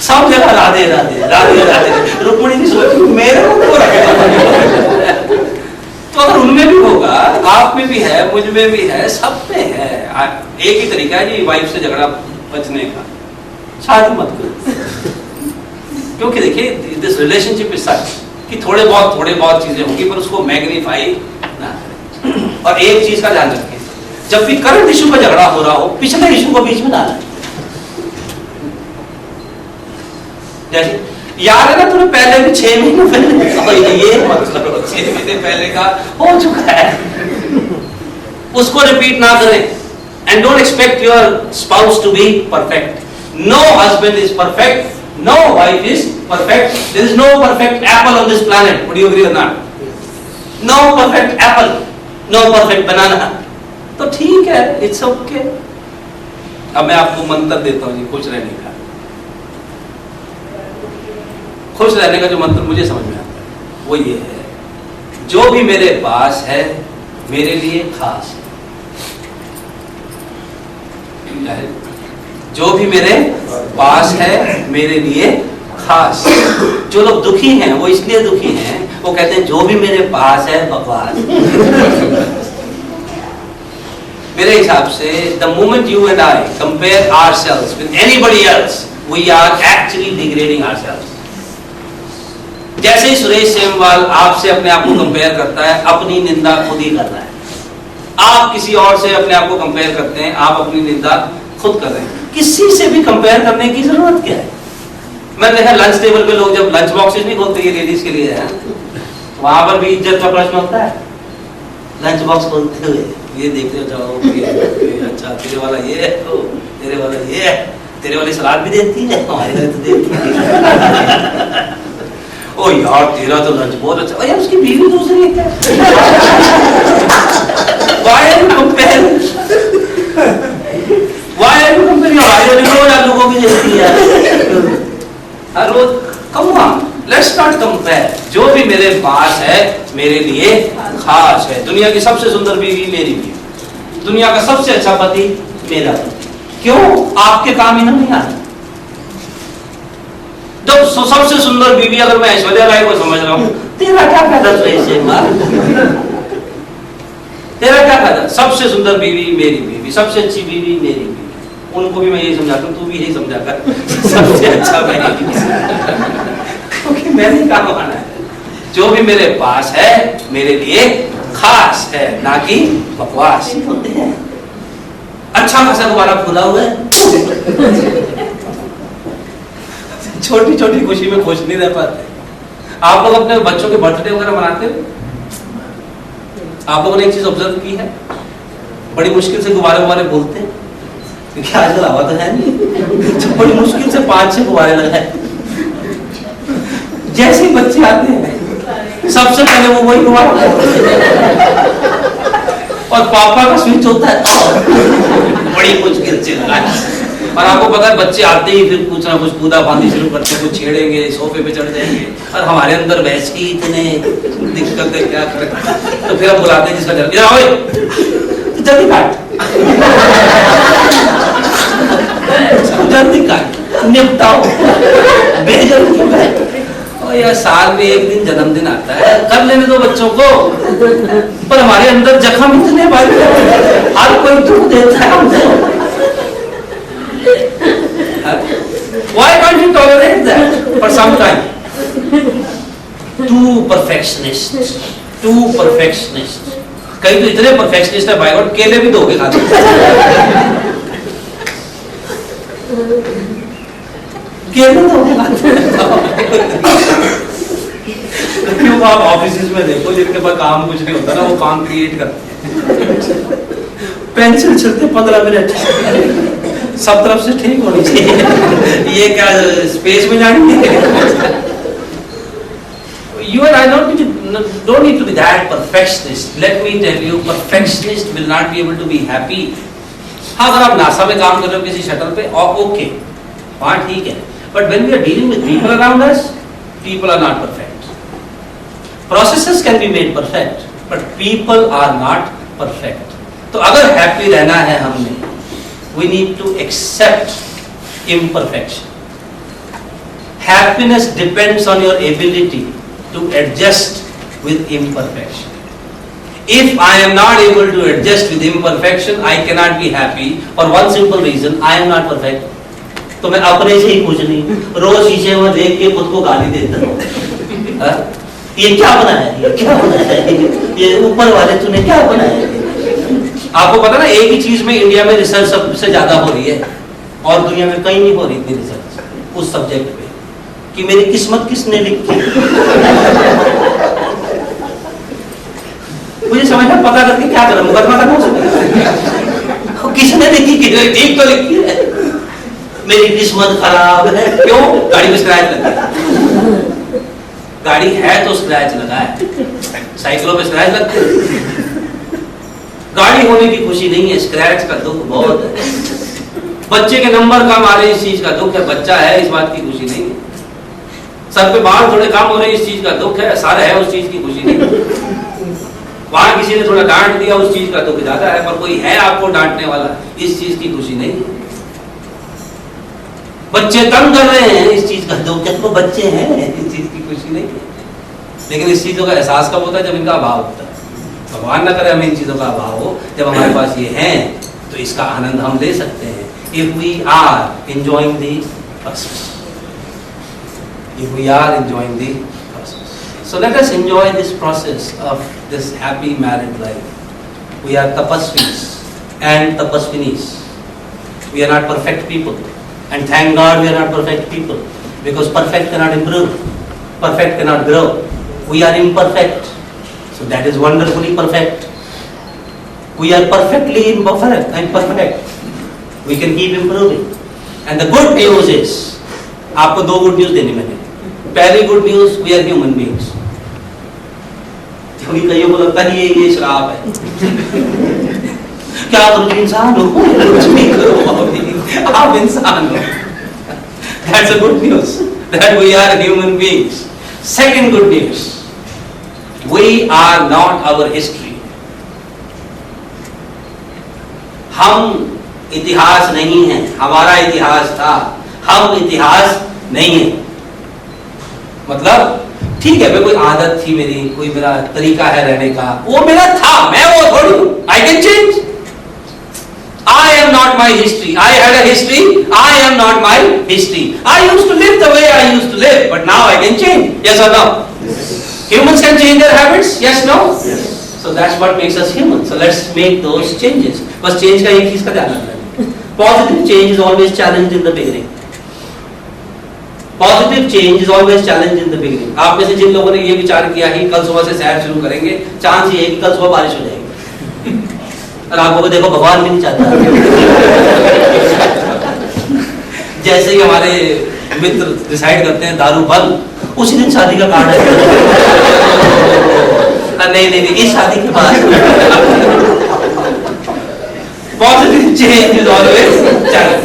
सब जगह राधे राधे राधे राधे। रुक्मणी जी सोच मेरे को रखे, तो अगर उनमें भी होगा, आप में भी है, मुझ में भी है, सब में है। एक ही तरीका है जी वाइफ से झगड़ा बचने का, शादी मत करो। क्योंकि देखिए दिस रिलेशनशिप इज सच कि थोड़े बहुत चीजें होंगी, पर उसको मैग्नीफाई ना करें। और एक चीज का ध्यान रखें, जब भी करंट इशू का झगड़ा हो रहा हो, पिछले इशू को बीच में डालना। जैसे यार है ना, तूने पहले भी 6 महीने पहले ये मतलब 6 महीने पहले का हो चुका है, उसको रिपीट ना करें। And don't expect your spouse to be perfect. No husband is perfect, no wife is perfect, there is no perfect apple on this planet, would you agree or not? No perfect apple, no perfect banana, तो ठीक है, it's okay। अब मैं आपको मंत्र देता हूँ जी खुश रहने का। खुश रहने का जो मंत्र मुझे समझ में आता है वो ये है, जो भी मेरे पास है मेरे लिए खास है। जो भी मेरे पास है मेरे लिए खास। जो लोग दुखी हैं वो इसलिए दुखी हैं, वो कहते हैं जो भी मेरे पास है बकवास। मेरे हिसाब से the moment you and I compare ourselves with anybody else, we are actually degrading ourselves। जैसे ही सुरेश सेमवाल आपसे अपने आप को कंपेयर करता है, अपनी निंदा खुद ही कर रहा है। आप किसी और से अपने आप को कंपेयर करते हैं, आप अपनी निंदा खुद कर रहे हैं। किसी से भी कंपेयर करने की जरूरत क्या है? मैंने देखा लंच टेबल पे लोग जब लंच बॉक्सेस नहीं खोलते, ये लेडीज के लिए है, वहां पर भी इज्जत का प्रश्न होता है। लंच बॉक्स खोलते हुए ये देखते हो, जाओ अच्छा तेरे वाला ये है, तेरे वाला ये है, तेरे वाली सलाद भी देती है, हमारे घर तो देती है। ओ यार तेरा तो लंच बहुत अच्छा, यार उसकी बीवी दूसरी है। Why are you comparing? Why are you comparing? हमारी रोज आलू गोभी देती है, हर रोज। Come on, let's not compare। जो भी मेरे पास है मेरे लिए खास है। दुनिया की सबसे सुंदर बीवी मेरी बीवी, दुनिया का सबसे अच्छा पति मेरा पति। क्यों? आपके काम ही नहीं आता। जब सबसे सुंदर बीवी अगर मैं ऐश्वर्या राय को समझ रहा हूं, तेरा क्या फायदा? तेरा क्या फायदा? सबसे सुंदर बीवी मेरी बीवी, सबसे अच्छी बीवी मेरी बीवी। उनको भी मैं यही समझाता हूँ, तू भी यही समझा कर सबसे अच्छा मेरी बीवी, क्योंकि मैंने काम आना है। जो भी मेरे पास है मेरे लिए खास है, ना कि बकवास होते हैं। अच्छा खासा दोबारा खुला हुआ है, छोटी छोटी खुशी में खुश नहीं रह पाते। आप लोग अपने बच्चों के बर्थडे वगैरह मनाते हो? आप लोगों ने एक चीज ऑब्जर्व की है, बड़ी मुश्किल से गुब्बारे बोलते हैं, क्योंकि आजकल हवा तो है नहीं, तो बड़ी मुश्किल से 5-6 गुब्बारे लगाए। जैसे ही बच्चे आते हैं सबसे पहले वो वही गुब्बारा, और पापा का स्विच होता है बड़ी मुश्किल से लगाए। और आपको पता है बच्चे आते ही फिर कुछ ना कुछ कूदा फांदी शुरू करते हैं, कुछ छेड़ेंगे, सोफे पे चढ़ जाएंगे, और हमारे अंदर वैसे ही इतने दिक्कत है, क्या करें। तो फिर हम बुलाते हैं जिसका तो जल्दी काट, जल्दी काट, निपटाओ, बेजल्दी काट। और यार साल में एक दिन जन्मदिन आता है, कर लेने दो बच्चों को, पर हमारे अंदर जख्म इतने भारी है, हर कोई दुख देता है हमको। Why can't you tolerate that for some time? Too perfectionist, too perfectionist। कई तो इतने perfectionist है भाई, और केले भी धोके खाते हैं। केले धोके खाते हैं। क्यों? आप ऑफिस में देखो जिनके पास काम कुछ नहीं होता ना, वो काम क्रिएट करते हैं। पेंसिल चलते 15 मिनट, सब तरफ से ठीक होनी चाहिए। ये क्या स्पेस में जानी है? You and I don't need to be that perfectionist. Let me tell you, perfectionist will not be able to be happy. हाँ, अगर आप नासा में काम कर रहे हो किसी शटल पे, ओके, हाँ ठीक है. But when we are dealing with people around us, people are not perfect. Processes can be made perfect, but people are not perfect. तो अगर happy रहना है हमने, we need to accept imperfection. Happiness depends on your ability to adjust with imperfection. If I am not able to adjust with imperfection, I cannot be happy for one simple reason, I am not perfect. तो मैं अपने से ही कुछ नहीं, रोज शीशे में देख के खुद को गाली देता हूँ. ये क्या बनाया है, ये क्या बनाया है, ये ऊपर वाले तूने क्या बनाया है. आपको पता ना, एक ही चीज में इंडिया में रिसर्च सबसे ज्यादा हो रही है और दुनिया में कहीं नहीं हो रही थी रिसर्च उस सब्जेक्ट पे, कि मेरी किस्मत किसने लिखी. मुझे समझ में, पता करके क्या करूं, मुकदमा करना उसमें, किसने लिखी, ठीक तो लिखी है. मेरी किस्मत खराब है. क्यों? गाड़ी में स्क्रैच लगा. गाड़ी है तो स्क्रैच लगा है. साइकिलों पे स्क्रैच लगते हैं. गाड़ी होने की खुशी नहीं है, स्क्रैच का दुख बहुत है. बच्चे के नंबर कम आ रहे, इस चीज का दुख है. बच्चा है, इस बात की खुशी नहीं है. सर पे बाल थोड़े कम हो रहे, इस चीज का दुख है. सर है, उस चीज की खुशी नहीं है. वहां किसी ने थोड़ा डांट दिया, उस चीज का दुख ज्यादा है. पर कोई है आपको डांटने वाला, इस चीज की खुशी नहीं है. बच्चे तंग कर रहे हैं, इस चीज का दुख है. तो बच्चे हैं, इस चीज की खुशी नहीं है. लेकिन इस चीजों का एहसास कब होता है? जब इनका अभाव होता है. भगवान न करे हमें इन चीजों का अभाव हो. जब हमारे पास ये है तो इसका आनंद हम ले सकते हैं. If we are enjoying the process, if we are enjoying the process. So let us enjoy this process of this happy married life. We are tapasvis and tapasvinis. We are not perfect people. And thank God we are not perfect people. Because perfect cannot improve. Perfect cannot grow. We are imperfect. So that is wonderfully perfect. We are perfectly imperfect. We can keep improving. And the good news is, आपको दो good news देनी मैंने. पहली good news, we are human beings. क्योंकि कईयों को लगता है ये श्राप है. क्या तुम इंसान हो? कुछ नहीं करो, आप इंसान हो. That's a good news. That we are human beings. Second good news, we are not our history. हम इतिहास नहीं है. हमारा इतिहास था, हम इतिहास नहीं है. मतलब ठीक है, मैं कोई आदत थी मेरी, कोई मेरा तरीका है रहने का, वो मेरा था, मैं वो थोड़ी हूं. I can change. I am not my history. I had a history. I am not my history. I used to live the way I used to live, but now I can change. Yes or no? Yes. Humans can change their habits. Yes, no? Yes. So that's what makes us human. So let's make those changes. बस change का एक चीज का ध्यान रखना है. Positive change is always challenged in the beginning. Positive change is always challenged in the beginning. आप में से जिन लोगों ने ये विचार किया कि कल सुबह से सैर शुरू करेंगे, चांस ये है कि कल सुबह बारिश हो जाएगी. और आप लोगों देखो, भगवान भी नहीं चाहता. जैसे ही हमारे मित्र डिसाइड करते हैं दारू बंद, उसी दिन शादी का कार्ड है. नहीं, इस शादी के बाद. Positive change is always challenge.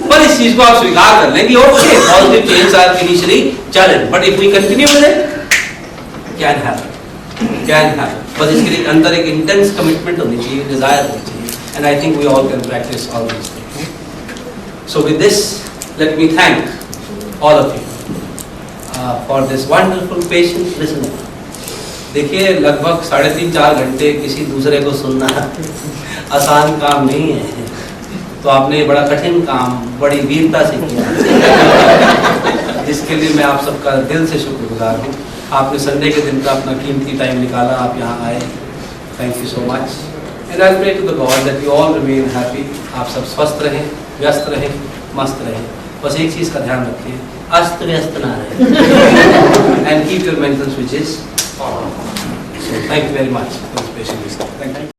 पर इस चीज को आप स्वीकार कर लें कि okay, positive change are initially challenge, but if we continue with it, can happen. बस इसके लिए अंदर एक इंटेंस कमिटमेंट होनी चाहिए, डिजायर होनी चाहिए. And I think we all can practise all these things. So with this, let me thank all of you for this wonderful patient listening. देखिए, लगभग 3.5-4 घंटे किसी दूसरे को सुनना आसान काम नहीं है. तो आपने बड़ा कठिन काम बड़ी वीरता से किया, जिसके लिए मैं आप सबका दिल से शुक्रगुजार हूँ. आपने संडे के दिन का अपना कीमती टाइम निकाला, आप यहाँ आए. Thank you so much. And I pray to the God that you all remain happy. आप सब स्वस्थ रहें, व्यस्त रहें, मस्त रहें. बस एक चीज़ का ध्यान रखिए, अस्त व्यस्त ना रहे. And keep your mental switches on. So thank you very much for this patient listening. Thank you.